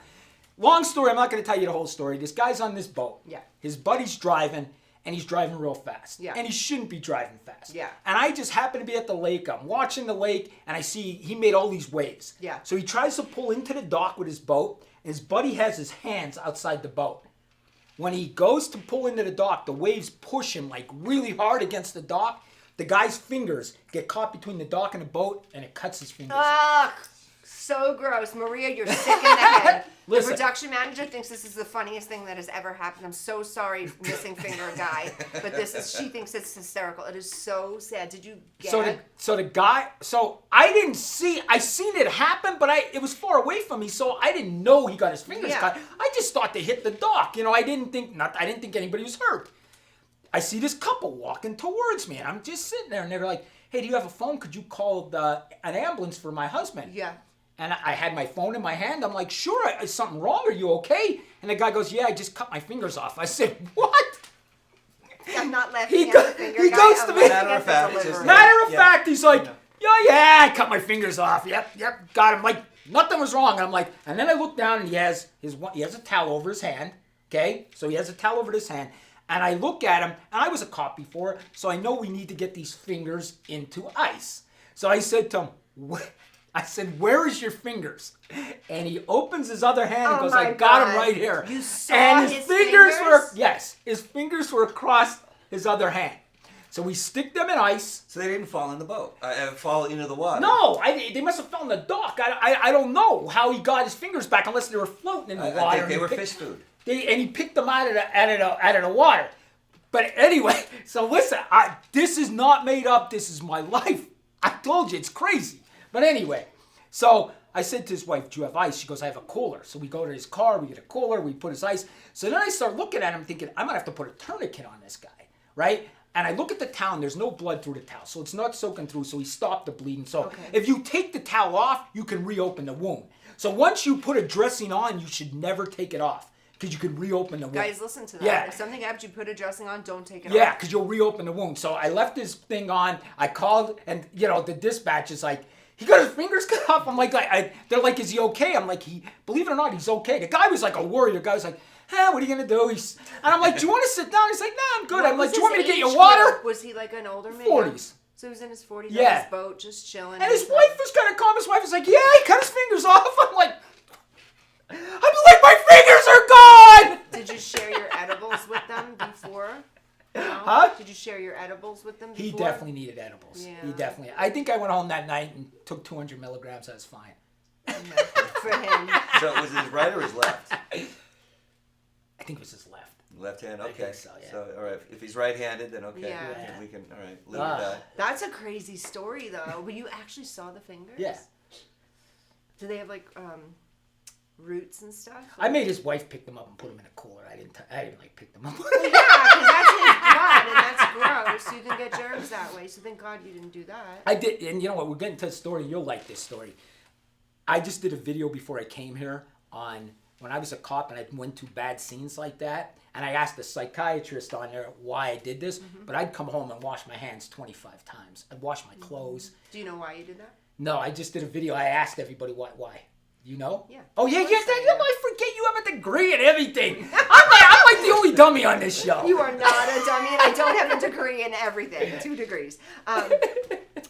Long story, I'm not going to tell you the whole story. This guy's on this boat. Yeah. His buddy's driving, and he's driving real fast. Yeah. And he shouldn't be driving fast. Yeah. And I just happen to be at the lake. I'm watching the lake, and I see he made all these waves. Yeah. So he tries to pull into the dock with his boat, and his buddy has his hands outside the boat. When he goes to pull into the dock, the waves push him like really hard against the dock. The guy's fingers get caught between the dock and the boat, and it cuts his fingers. Ugh, so gross. Maria, you're sick in the head. Listen. The production manager thinks this is the funniest thing that has ever happened. I'm so sorry, missing finger guy. But she thinks it's hysterical. It is so sad. Did you gag? So the guy, I didn't see, I seen it happen, but it was far away from me, so I didn't know he got his fingers Yeah. cut. I just thought they hit the dock. You know, I didn't think anybody was hurt. I see this couple walking towards me, and I'm just sitting there, and they're like, hey, do you have a phone? Could you call an ambulance for my husband? Yeah. And I had my phone in my hand. I'm like, sure, is something wrong? Are you okay? And the guy goes, yeah, I just cut my fingers off. I said, what? I'm not laughing He at go- the finger he guy. goes I'm to me- laughing Matter at of the fact, delivery. Matter of fact, he's like, yeah, I cut my fingers off. Yep, got him. Like, nothing was wrong. And I'm like, and then I look down and he has a towel over his hand. Okay, so he has a towel over his hand. And I look at him, and I was a cop before, so I know we need to get these fingers into ice. So I said to him, I said, where is your fingers? And he opens his other hand and goes, my I got God. him right here. You saw and his fingers were, fingers? yes, his fingers were across his other hand. So we stick them in ice. So they didn't fall in the boat, fall into the water. No, they must have fell in the dock. I don't know how he got his fingers back unless they were floating in the water. I think they were fish food. And he picked them out of the water. But anyway, so listen, this is not made up. This is my life. I told you, it's crazy. But anyway, so I said to his wife, do you have ice? She goes, I have a cooler. So we go to his car, we get a cooler, we put his ice. So then I start looking at him thinking, I'm going to have to put a tourniquet on this guy, right? And I look at the towel, and there's no blood through the towel. So it's not soaking through, so he stopped the bleeding. So if you take the towel off, you can reopen the wound. So once you put a dressing on, you should never take it off. Because you can reopen the wound. Guys, listen to that. Yeah. If something happens, you put a dressing on, don't take it off. Yeah, because you'll reopen the wound. So I left this thing on. I called, and the dispatch is like, he got his fingers cut off. I'm like, they're like, is he okay? I'm like, believe it or not, he's okay. The guy was like a worrier. The guy was like, what are you gonna do? And I'm like, do you want to sit down? He's like, nah, I'm good. I'm like, do you want me to get you water? Was he like an older man? 40s. So he was in his 40s on Yeah. his boat, just chilling. And his wife was kind of calm. His wife was like, yeah, he cut his fingers off. I'm like, my fingers are gone. Did you share your edibles with them before? No? Huh? Did you share your edibles with them before? He definitely needed edibles. Yeah. He definitely. I think I went home that night and took 200 milligrams. I was fine. For him. So it was his right or his left? I think it was his left. Left hand, okay. I think so, yeah. So, all right, if he's right-handed, then okay. Yeah. We can, all right, live with that. That's a crazy story, though. But you actually saw the fingers? Yeah. Do they have, like, roots and stuff? I made his wife pick them up and put them in a cooler. I didn't like pick them up. Well, yeah, because that's his blood, and that's gross. You can get germs that way, so thank God you didn't do that. I did, and you know what? We're getting to the story. You'll like this story. I just did a video before I came here on when I was a cop and I went to bad scenes like that, and I asked the psychiatrist on there why I did this, but I'd come home and wash my hands 25 times. I'd wash my clothes. Do you know why you did that? No, I just did a video. I asked everybody why. You know? Yeah. Oh, yeah, I forget you have a degree in everything. I'm like the only dummy on this show. You are not a dummy, and I don't have a degree in everything. 2 degrees.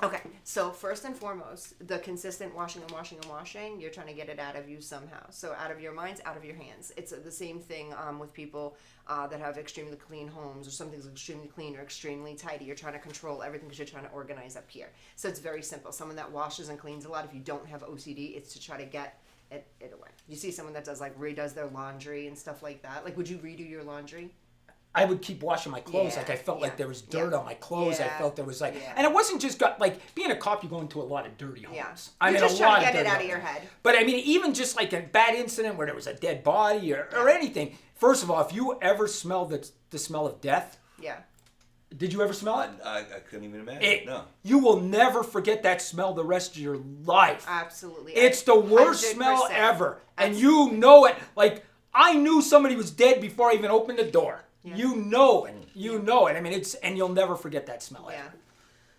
Okay, so first and foremost, the consistent washing and washing and washing, you're trying to get it out of you somehow. So out of your minds, out of your hands. It's the same thing with people that have extremely clean homes, or something's extremely clean or extremely tidy. You're trying to control everything because you're trying to organize up here. So it's very simple. Someone that washes and cleans a lot, if you don't have OCD, it's to try to get it away. You see someone that does redoes their laundry and stuff like that. Like, would you redo your laundry? I would keep washing my clothes. Yeah, I felt like there was dirt on my clothes. Yeah. I felt there was and it wasn't just being a cop. You go into a lot of dirty homes. Yeah. I You're mean, just a lot trying to get of it dirty out of your homes. head. But I mean, even just like a bad incident where there was a dead body or anything. First of all, if you ever smell the smell of death, yeah. Did you ever smell it? I couldn't even imagine. No. You will never forget that smell the rest of your life. Absolutely. It's the worst 100%. smell ever. And you know it. Like, I knew somebody was dead before I even opened the door. Yeah. You know it. You know it. I mean, and you'll never forget that smell ever.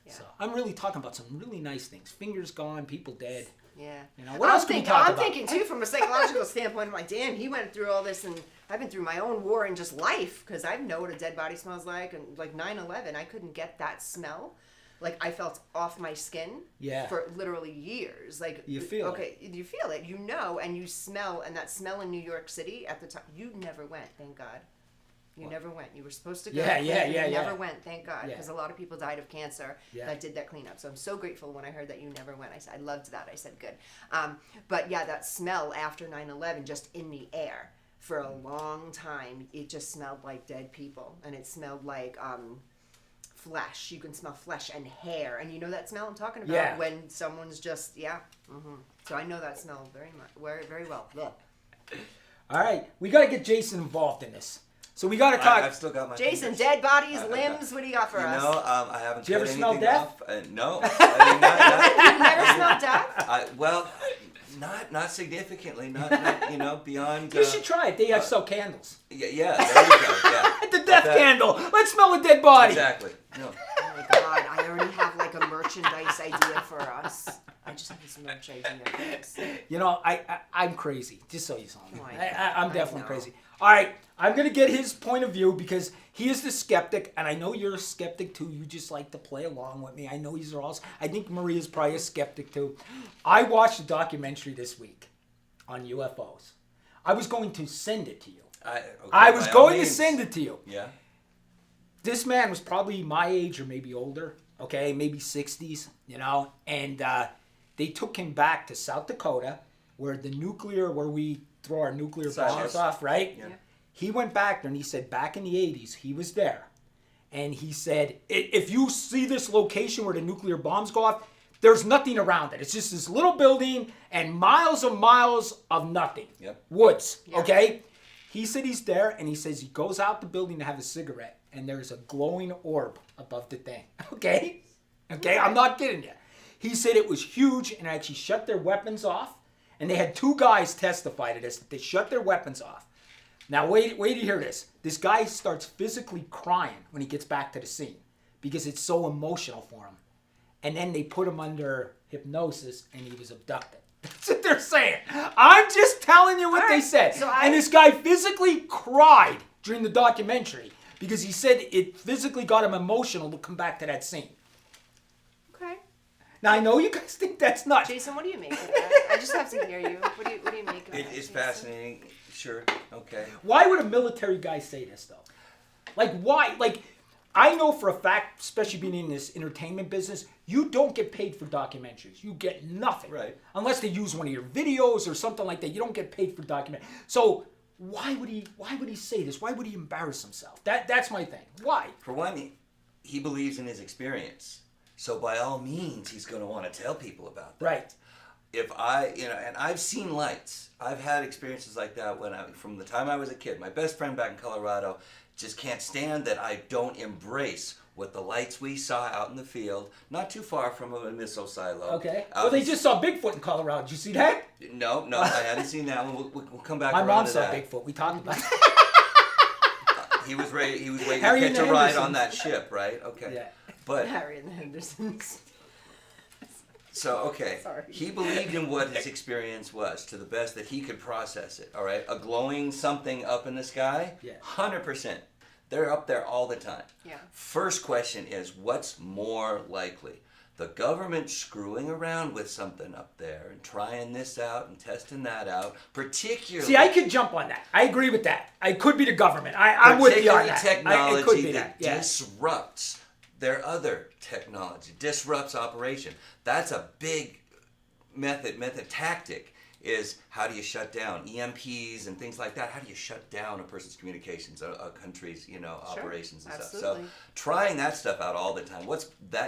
Yeah. So I'm really talking about some really nice things. Fingers gone, people dead. Yeah. You know, what else can we talk about? I'm thinking, too, from a psychological standpoint, I'm like, damn, he went through all this, and I've been through my own war in just life, because I know what a dead body smells like, and like 9/11, I couldn't get that smell. Like, I felt off my skin for literally years. Like, you feel it. You feel it. You know, and you smell, and that smell in New York City at the time, you never went, thank God. You never went. You were supposed to go. You never went, thank God, because a lot of people died of cancer that did that cleanup. So I'm so grateful when I heard that you never went. I loved that. I said, good. But yeah, that smell after 9/11, just in the air for a long time, it just smelled like dead people, and it smelled like flesh. You can smell flesh and hair, and you know that smell I'm talking about when someone's just So I know that smell very much, very well. All right, we got to get Jason involved in this. So we got to talk. I've still got my Jason, dead bodies, limbs. What do you got for us? No, I haven't. Did you ever smell death? No, I mean, not. You've never smelled death? Well, not significantly. Not beyond. You should try it. They have sell candles. Yeah. There you go. Yeah. The death candle. Let's smell a dead body. Exactly. No. Oh my God! I already have like a merchandise idea for us. I just need some lunch idea. Thanks. You know, I'm crazy. Just so you know. I'm definitely know. crazy. All right, I'm gonna get his point of view because he is the skeptic, and I know you're a skeptic too. You just like to play along with me. I know these are all. I think Maria's probably a skeptic too. I watched a documentary this week on UFOs. I was going to send it to you. I was going to send it to you. Yeah. This man was probably my age or maybe older. Okay, maybe 60s. You know, and they took him back to South Dakota, where we throw our nuclear bombs off, right? Yeah. He went back there and he said back in the 80s, he was there. And he said, if you see this location where the nuclear bombs go off, there's nothing around it. It's just this little building and miles of nothing. Yep. Woods, okay? He said he's there and he says he goes out the building to have a cigarette and there's a glowing orb above the thing, okay? Okay, I'm not kidding you. He said it was huge and actually shut their weapons off. And they had 2 guys testify to this, that they shut their weapons off. Now, wait to hear this. This guy starts physically crying when he gets back to the scene because it's so emotional for him. And then they put him under hypnosis and he was abducted. That's what they're saying. I'm just telling you what they said. And this guy physically cried during the documentary because he said it physically got him emotional to come back to that scene. Okay. Now, I know you guys think that's nuts. Jason, what do you make of that? I just have to hear you. What do you make of that? It's fascinating. Sure. Okay. Why would a military guy say this, though? Like, why? Like, I know for a fact, especially being in this entertainment business, you don't get paid for documentaries. You get nothing. Right. Unless they use one of your videos or something like that. You don't get paid for documentary. So why would he say this? Why would he embarrass himself? That's my thing. Why? For one, he believes in his experience. So by all means, he's going to want to tell people about that. Right. If and I've seen lights. I've had experiences like that from the time I was a kid. My best friend back in Colorado just can't stand that I don't embrace what the lights we saw out in the field, not too far from a missile silo. Okay. Well, they just saw Bigfoot in Colorado. Did you see that? No, I hadn't seen that one. We'll come back My around mom to saw that. Bigfoot. We talked about it. He was waiting Harry to and catch the a ride Hendersons. on that ship, right? Okay. Yeah. But Harry and the Hendersons. so, okay, Sorry. he believed in what his experience was to the best that he could process it, all right? A glowing something up in the sky, 100%. They're up there all the time. Yeah. First question is, what's more likely? The government screwing around with something up there and trying this out and testing that out, particularly... See, I could jump on that. I agree with that. I could be the government. I'm with you on that. Technology it could be that disrupts their other technology, disrupts operation. That's a big tactic is how do you shut down EMPs and things like that? How do you shut down a person's communications, a country's, operations and stuff? So trying that stuff out all the time.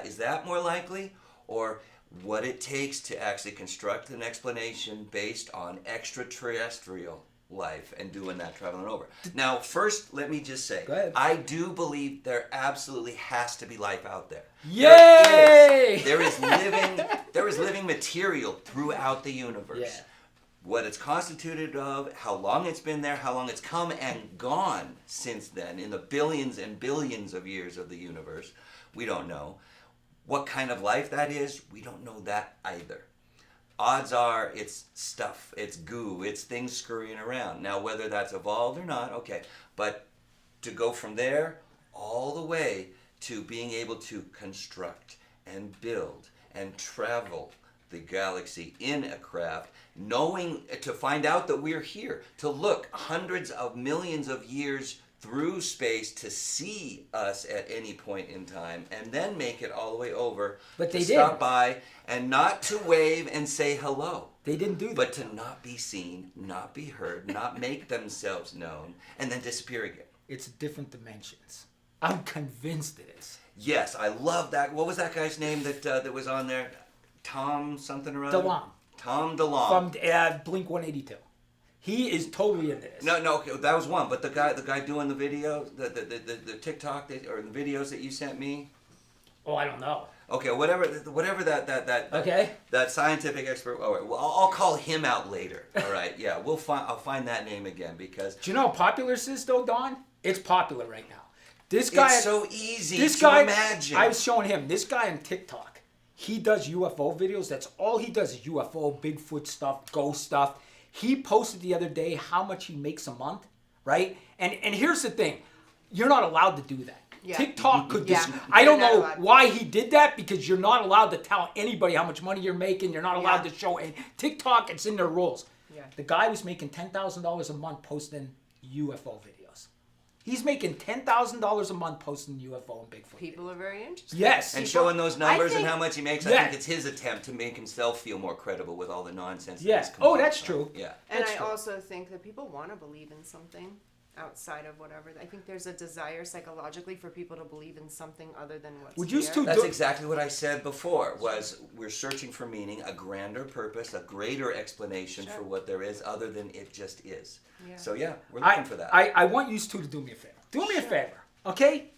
Is that more likely? Or what it takes to actually construct an explanation based on extraterrestrial life and doing that, traveling over. Now, first, let me just say, I do believe there absolutely has to be life out there. Yay! There is living material throughout the universe. Yeah. What it's constituted of, how long it's been there, how long it's come and gone since then, in the billions and billions of years of the universe, we don't know. What kind of life that is, we don't know that either. Odds are it's stuff, it's goo, it's things scurrying around. Now, whether that's evolved or not, okay. But to go from there all the way to being able to construct and build and travel the galaxy in a craft, knowing to find out that we're here, to look hundreds of millions of years through space to see us at any point in time, and then make it all the way over to stop by and not to wave and say hello. They didn't do that. But to not be seen, not be heard, not make themselves known, and then disappear again. It's different dimensions. I'm convinced it is. Yes, I love that. What was that guy's name that was on there? Tom something or other? DeLonge. Tom DeLonge. From Blink 182. He is totally into this. No, okay, that was one. But the guy doing the video, the TikTok or the videos that you sent me. Oh, I don't know. Okay, whatever that scientific expert. All right, well, I'll call him out later. All right, yeah, I'll find that name again because. Do you know how popular this is, though, Don? It's popular right now. This guy. It's so easy to imagine. I was showing him this guy on TikTok. he does UFO videos. That's all he does is UFO, Bigfoot stuff, ghost stuff. He posted the other day how much he makes a month, right? And here's the thing. You're not allowed to do that. Yeah. TikTok could Yeah. I don't You're not know allowed to. why he did that, because you're not allowed to tell anybody how much money you're making. You're not allowed to show it. TikTok, it's in their rules. Yeah. The guy was making $10,000 a month posting UFO videos. He's making $10,000 a month posting UFO and Bigfoot. People are very interested. Yes. And showing those numbers and think- how much he makes, I Yeah. think it's his attempt to make himself feel more credible with all the nonsense. that Yeah. he's come Oh, up that's with. true. Yeah. And That's I true. also think that people want to believe in something outside of whatever. I think there's a desire psychologically for people to believe in something other than what's Would you here. two That's exactly what I said before, was we're searching for meaning, a grander purpose, a greater explanation for what there is other than it just is. Yeah. So yeah, we're looking for that. I want you two to do me a favor. Do me a favor, okay?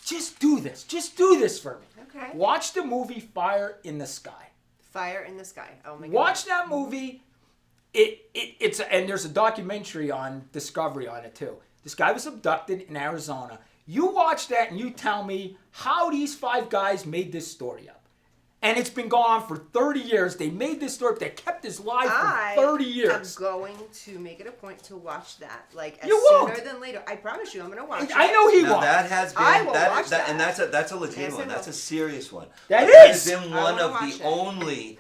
Just do this. Just do this for me. Okay. Watch the movie Fire in the Sky. Fire in the Sky. I'll make Watch that movie. It's and there's a documentary on Discovery on it too. This guy was abducted in Arizona. You watch that and you tell me how these 5 guys made this story up. And it's been going on for 30 years. They made this story up. They kept this live for 30 years. I'm going to make it a point to watch that, like as You sooner won't. than later. I promise you, I'm going to watch it. I know he Now won't. that has been I will watch that. and that's a legitimate Yes, I one. That's will. a serious one. That That is. has been I one wanna of watch the it. only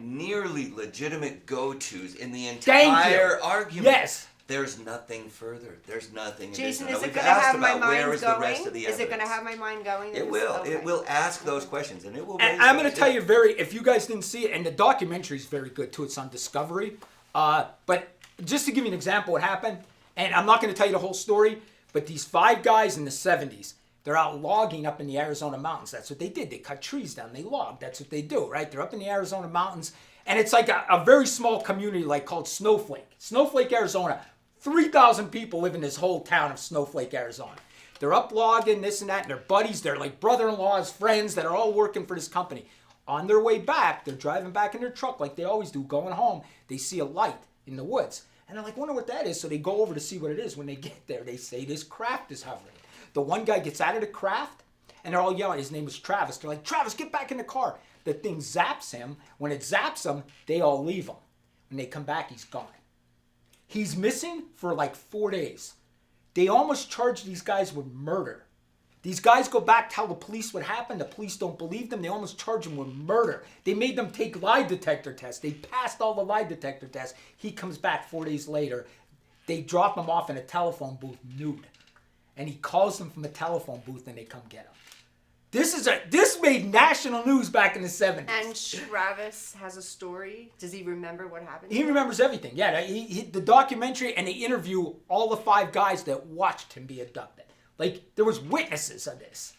nearly legitimate go-tos in the Thank entire you. argument. Yes. There's nothing further. There's nothing. and Jason, there's is no- it we've going to asked have my about where mind is going? the rest of the Is it going to evidence. have my mind going? It will. Okay. It will ask those questions, and it will. And raise I'm going to those. tell you if you guys didn't see it, and the documentary is very good too. It's on Discovery. But just to give you an example, what happened, and I'm not going to tell you the whole story, but these 5 guys in the 70s, they're out logging up in the Arizona mountains. That's what they did. They cut trees down. They logged. That's what they do, right? They're up in the Arizona mountains, and it's like a very small community, like called Snowflake, Arizona. 3,000 people live in this whole town of Snowflake, Arizona. They're up logging, this and that, and their buddies, they're like brother-in-laws, friends that are all working for this company. On their way back, they're driving back in their truck like they always do, going home. They see a light in the woods. And they're like, wonder what that is. So they go over to see what it is. When they get there, they say this craft is hovering. The one guy gets out of the craft, and they're all yelling. His name is Travis. They're like, Travis, get back in the car. The thing zaps him. When it zaps him, they all leave him. When they come back, he's gone. He's missing for like 4 days. They almost charge these guys with murder. These guys go back, tell the police what happened. The police don't believe them. They almost charge him with murder. They made them take lie detector tests. They passed all the lie detector tests. He comes back 4 days later. They drop him off in a telephone booth nude. And he calls them from a telephone booth and they come get him. This made national news back in the 70s. And Travis has a story. Does he remember what happened? He remembers everything. Yeah, the documentary, and they interview all the 5 guys that watched him be abducted. Like, there was witnesses of this.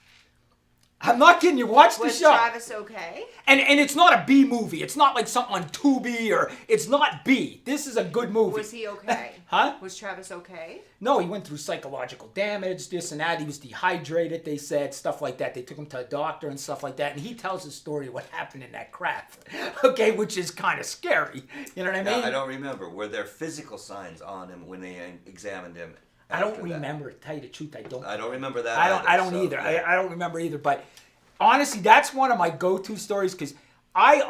I'm not kidding you. Watch the Was show. Travis okay? And it's not a B movie. It's not like something on Tubi or it's not B. This is a good movie. Was he okay? Huh? Was Travis okay? No, he went through psychological damage, this and that. He was dehydrated, they said, stuff like that. They took him to a doctor and stuff like that. And he tells his story of what happened in that craft, okay, which is kind of scary. You know what I mean? Now, I don't remember. Were there physical signs on him when they examined him? I don't after that? remember. To tell you the truth, I don't. I don't remember that. I don't either. Yeah. I don't remember either. But honestly, that's one of my go-to stories because I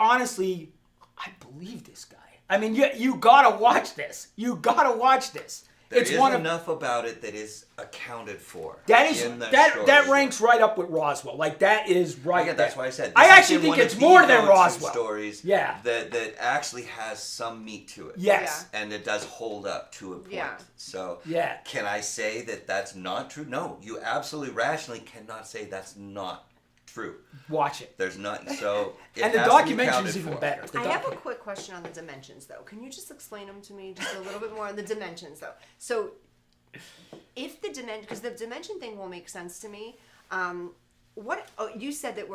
believe this guy. I mean, you gotta watch this. You gotta watch this. There It's is one of enough about it that is accounted for. that is in the that story. ranks right up with Roswell. Like that is right. Yeah, that's there. why I said. I this has actually been think one it's of the more than go-to Roswell. stories. Yeah. That actually has some meat to it. Yes. And it does hold up to a point. Yeah. So Yeah. can I say that that's not true? No, you absolutely rationally cannot say that's not true. Watch it. There's not. So it And the has to be documentary is accounted even for. better. The I have a docu- quick question on the dimensions, though. Can you just explain them to me just a little bit more on the dimensions, though? So, if the dimension, because the dimension thing will make sense to me. You said that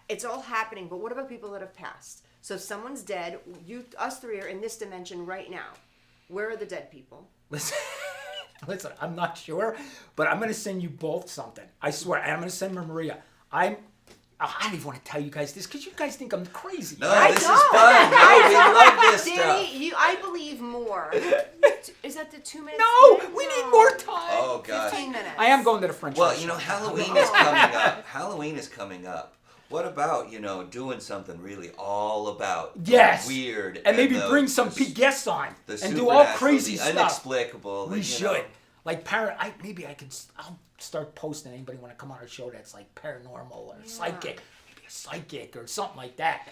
it's all happening, but what about people that have passed? So if someone's dead, us 3 are in this dimension right now. Where are the dead people? Listen, I'm not sure, but I'm going to send you both something. I swear, and I'm going to send Maria. I don't even want to tell you guys this because you guys think I'm crazy. No, this is fun. No, we love this Danny, stuff. I believe more. Is that the 2 minutes? No, thing? we need No. more time. Oh gosh. 15 minutes. I am going to the French Well, restaurant. you know, Halloween is coming up. Halloween is coming up. What about, doing something really all about Yes. weird and maybe bring some guests on and do all crazy the stuff. Unexplicable. We should. Like I'll start posting anybody want to come on our show that's like paranormal or psychic, maybe a psychic or something like that.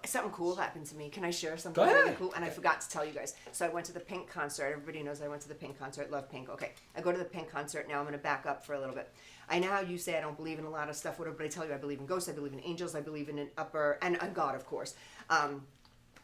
Something cool happened to me. Can I share something Go ahead. really cool? And I forgot to tell you guys. So I went to the Pink concert. Everybody knows I went to the Pink concert. Love Pink. Okay. I go to the Pink concert. Now I'm going to back up for a little bit. I know how you say I don't believe in a lot of stuff, whatever, but I tell you I believe in ghosts. I believe in angels. I believe in an upper, and God, of course.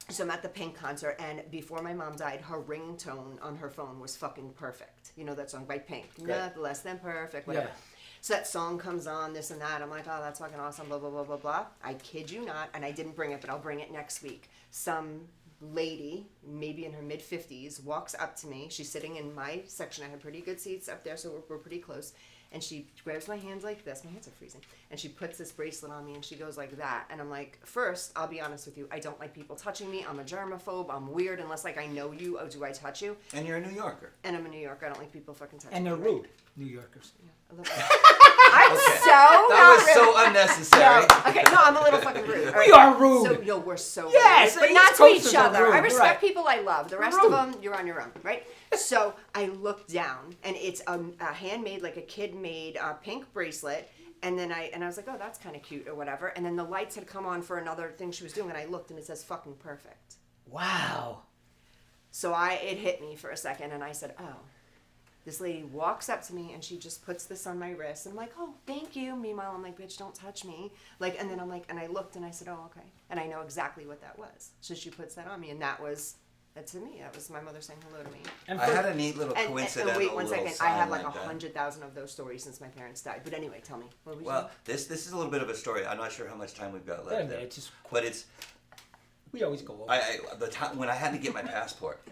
So I'm at the Pink concert, and before my mom died, her ringtone on her phone was fucking perfect. You know that song by Pink? Not less than perfect, whatever. Yeah. So that song comes on, this and that. I'm like, oh, that's fucking awesome, blah, blah, blah, blah, blah. I kid you not, and I didn't bring it, but I'll bring it next week. Some lady, maybe in her mid-50s, walks up to me. She's sitting in my section. I had pretty good seats up there, so we're pretty close. And she grabs my hands like this. My hands are freezing. And she puts this bracelet on me, and she goes like that. And I'm like, first, I'll be honest with you. I don't like people touching me. I'm a germaphobe. I'm weird unless, I know you. Oh, do I touch you? And you're a New Yorker. And I'm a New Yorker. I don't like people fucking touching me. And they're rude. New Yorkers. Yeah, I'm That was so unnecessary. No, okay, no, I'm a little fucking rude. We are rude. So, no, we're so yes, rude. But not to each other. I respect people I love. The rest of them, you're on your own, right? So I look down, and it's a handmade, like a kid-made pink bracelet. And then I was like, oh, that's kind of cute or whatever. And then the lights had come on for another thing she was doing, and I looked, and it says fucking perfect. Wow. So it hit me for a second, and I said, oh. This lady walks up to me, and she just puts this on my wrist. And I'm like, oh, thank you. Meanwhile, I'm like, bitch, don't touch me. And then I'm like, and I looked, and I said, oh, okay. And I know exactly what that was. So she puts that on me, and that to me, that was my mother saying hello to me. And I had a neat little coincidental and wait one second. I have like that. 100,000 of those stories since my parents died. But anyway, tell me. What was well, this is a little bit of a story. I'm not sure how much time we've got left. We always go over. The time when I had to get my passport,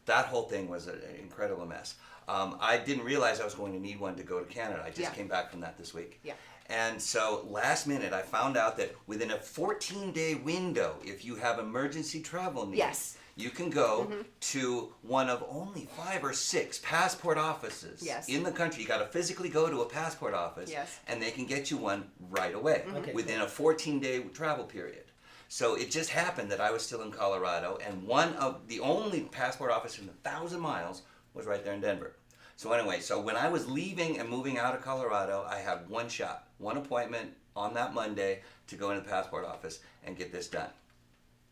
that whole thing was an incredible mess. I didn't realize I was going to need one to go to Canada. I just came back from that this week. Yeah. And so last minute, I found out that within a 14-day window, if you have emergency travel needs, you can go to one of only 5 or 6 passport offices in the country. You got to physically go to a passport office, and they can get you one right away within a 14-day travel period. So it just happened that I was still in Colorado, and one of the only passport office in 1,000 miles was right there in Denver. So anyway, when I was leaving and moving out of Colorado, I had one shot, one appointment on that Monday to go into the passport office and get this done.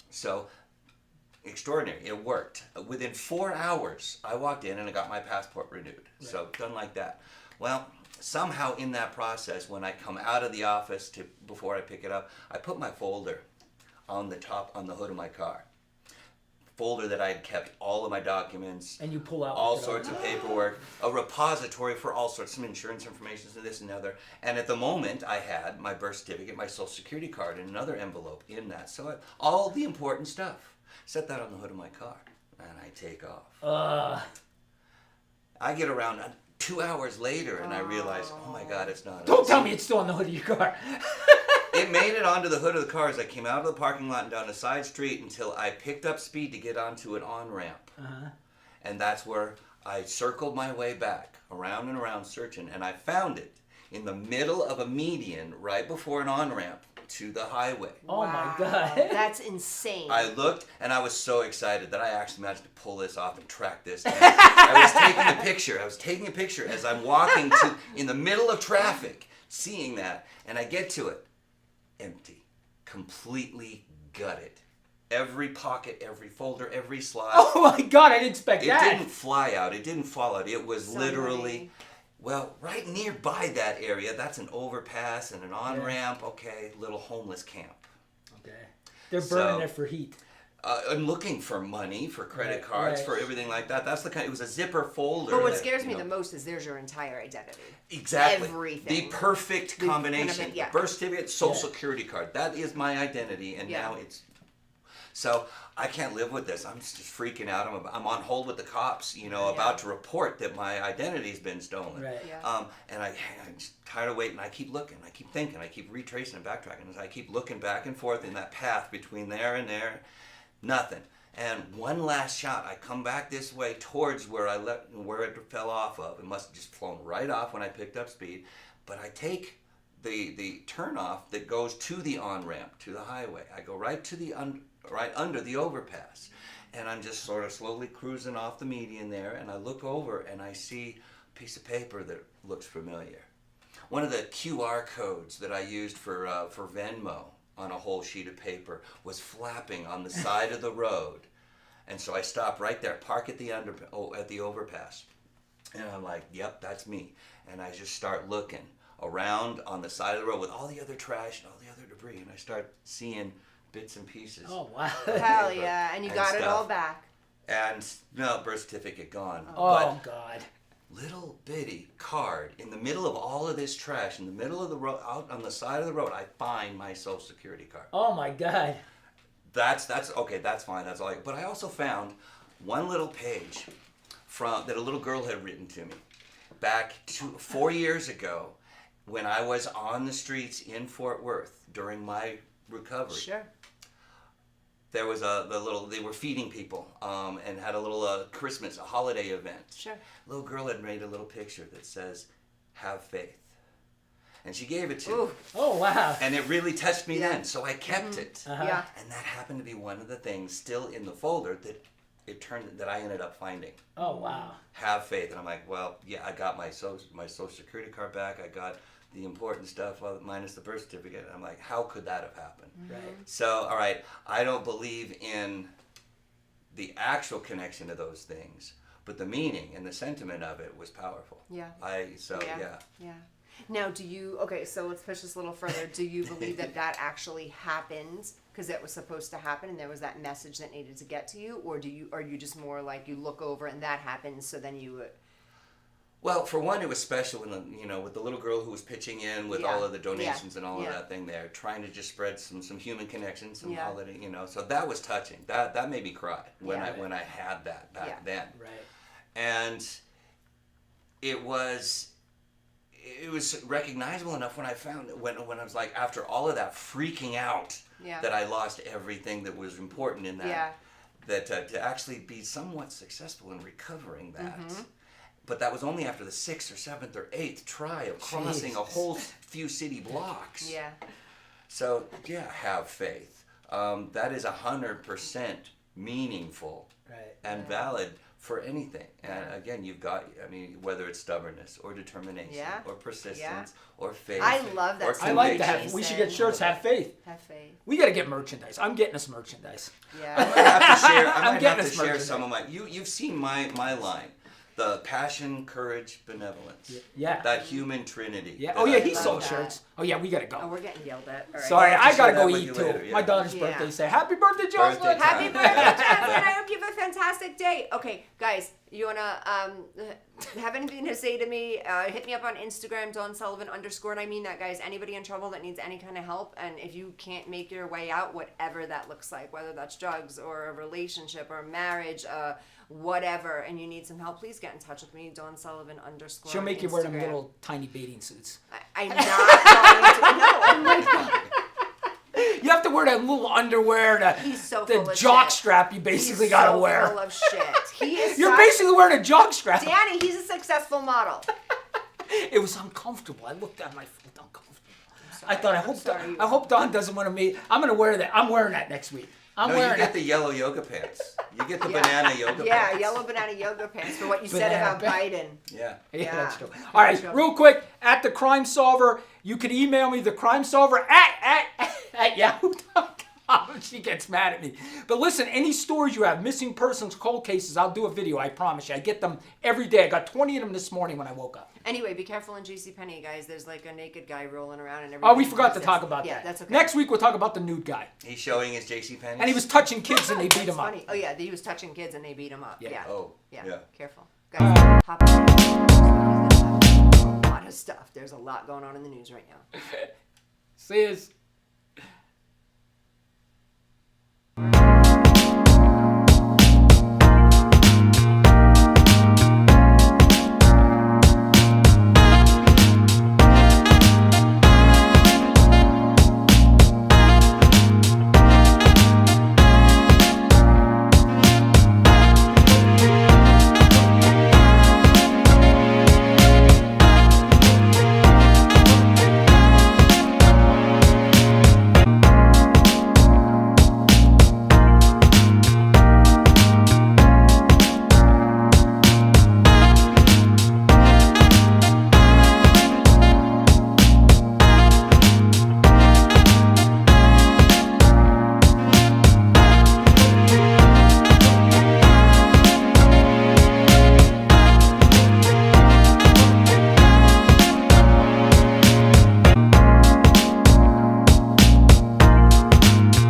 So extraordinary, it worked. Within 4 hours, I walked in and I got my passport renewed. Right. So done like that. Well, somehow in that process, when I come out of the office before I pick it up, I put my folder on the hood of my car. Folder that I had kept all of my documents. And you pull out all sorts of paperwork, a repository for all sorts, some insurance information, and this and the other. And at the moment, I had my birth certificate, my social security card, and another envelope in that. So all the important stuff. Set that on the hood of my car, and I take off. I get around 2 hours later, and I realize, oh my God, it's not. Don't tell me it's still on the hood of your car. It made it onto the hood of the car as I came out of the parking lot and down a side street until I picked up speed to get onto an on-ramp. And that's where I circled my way back, around and around searching, and I found it in the middle of a median right before an on-ramp to the highway. Oh my God. That's insane. I looked, and I was so excited that I actually managed to pull this off and track this down. I was taking a picture as I'm walking in the middle of traffic, seeing that, and I get to it. Empty. Completely gutted. Every pocket, every folder, every slot. Oh my God, I didn't expect that. It didn't fly out. It didn't fall out. It was literally, right nearby that area. That's an overpass and an on-ramp. Okay, little homeless camp. Okay. They're burning it for heat. And looking for money, for credit cards, for everything like that. That's it was a zipper folder. But what scares me the most is there's your entire identity. Exactly. Everything. The perfect combination. Birth certificate, social security card. That is my identity, and now it's... So I can't live with this. I'm just freaking out. I'm on hold with the cops, about to report that my identity's been stolen. Right. Yeah. And I'm just tired of waiting. I keep looking. I keep thinking. I keep retracing and backtracking. As I keep looking back and forth in that path between there and there. Nothing. And one last shot. I come back this way towards where it fell off of. It must have just flown right off when I picked up speed. But I take the turnoff that goes to the on-ramp to the highway. I go right to the right under the overpass, and I'm just sort of slowly cruising off the median there, and I look over and I see a piece of paper that looks familiar. One of the QR codes that I used for Venmo on a whole sheet of paper was flapping on the side of the road, and so I stop right there, park at the overpass, and I'm like, "Yep, that's me." And I just start looking around on the side of the road with all the other trash and all the other debris, and I start seeing bits and pieces. Oh, wow. Hell yeah, and you got it all back. And no, birth certificate gone. Oh, God. Little bitty card in the middle of all of this trash, in the middle of the road, out on the side of the road, I find my Social Security card. Oh, my God. That's okay, that's fine, that's all. But I also found one little page that a little girl had written to me back 4 years ago, when I was on the streets in Fort Worth during my recovery. Sure. There was they were feeding people and had a little Christmas, a holiday event. Sure. A little girl had made a little picture that says, "Have faith." And she gave it to me. Oh, wow. And it really touched me then, so I kept it. Yeah. And that happened to be one of the things still in the folder that I ended up finding. Oh, wow. Have faith. And I'm like, well, yeah, I got my Social Security card back. I got the important stuff minus the birth certificate. And I'm like, how could that have happened? Right. So, all right, I don't believe in the actual connection to those things, but the meaning and the sentiment of it was powerful. Yeah. Yeah. Now, so let's push this a little further. Do you believe that actually happened because it was supposed to happen and there was that message that needed to get to you? Or are you just more like you look over and that happens, so then you... Well, for one, it was special when, with the little girl who was pitching in with all of the donations and all of that thing there, trying to just spread some human connection, some holiday, so that was touching. That made me cry when I had that back then. Right. And it was recognizable enough when I found when I was like, after all of that freaking out that I lost everything that was important in that, that to actually be somewhat successful in recovering that. Mm-hmm. But that was only after the 6th or 7th or 8th try of crossing a whole few city blocks. Yeah. So, have faith. That is 100% meaningful and valid for anything. And again, you've got, whether it's stubbornness or determination or persistence or faith. I love that. I like that. We should get shirts, have faith. Have faith. We got to get merchandise. I'm getting us merchandise. Yeah. I might have to share some of my, you've seen my line. The passion, courage, benevolence. Yeah. That human trinity. Yeah. Oh, yeah, he sold shirts. Oh, yeah, we got to go. Oh, we're getting yelled at. All right. Sorry, I got to go eat, too. Later, My daughter's birthday. Say, happy birthday, Jocelyn. Happy birthday, Jocelyn. I hope you have a fantastic day. Okay, guys, you want to have anything to say to me? Hit me up on Instagram, Sullivan_. And I mean that, guys. Anybody in trouble that needs any kind of help, and if you can't make your way out, whatever that looks like, whether that's drugs or a relationship or marriage, whatever, and you need some help, please get in touch with me, Sullivan_. She'll make you wear them little tiny bathing suits. I'm not going to. No, oh my God. You have to wear that little underwear, He's so the full of jock shit. strap you basically got to wear. He's so full of shit. He is You're basically wearing a jock strap. Danny, he's a successful model. It was uncomfortable. I looked at my foot uncomfortable. I thought, I hope Don doesn't want to meet. I'm going to wear that. I'm wearing that next week. You get the yellow yoga pants. You get the banana yoga pants. Yeah, yellow banana yoga pants for what you said about Biden. Yeah, that's true. All right, real quick, at the Crime Solver, you can email me, thecrimesolver at yahoo.com. She gets mad at me. But listen, any stories you have, missing persons, cold cases, I'll do a video, I promise you. I get them every day. I got 20 of them this morning when I woke up. Anyway, be careful in JCPenney, guys. There's like a naked guy rolling around and everything. Oh, we forgot to talk about that. Yeah, that's okay. Next week, we'll talk about the nude guy. He's showing his JCPenney. And he was touching kids and they beat him up. Funny. Oh, yeah, he was touching kids and they beat him up. Yeah. Oh, yeah. yeah. Careful. Guys, hop on. A lot of stuff. There's a lot going on in the news right now. See yous.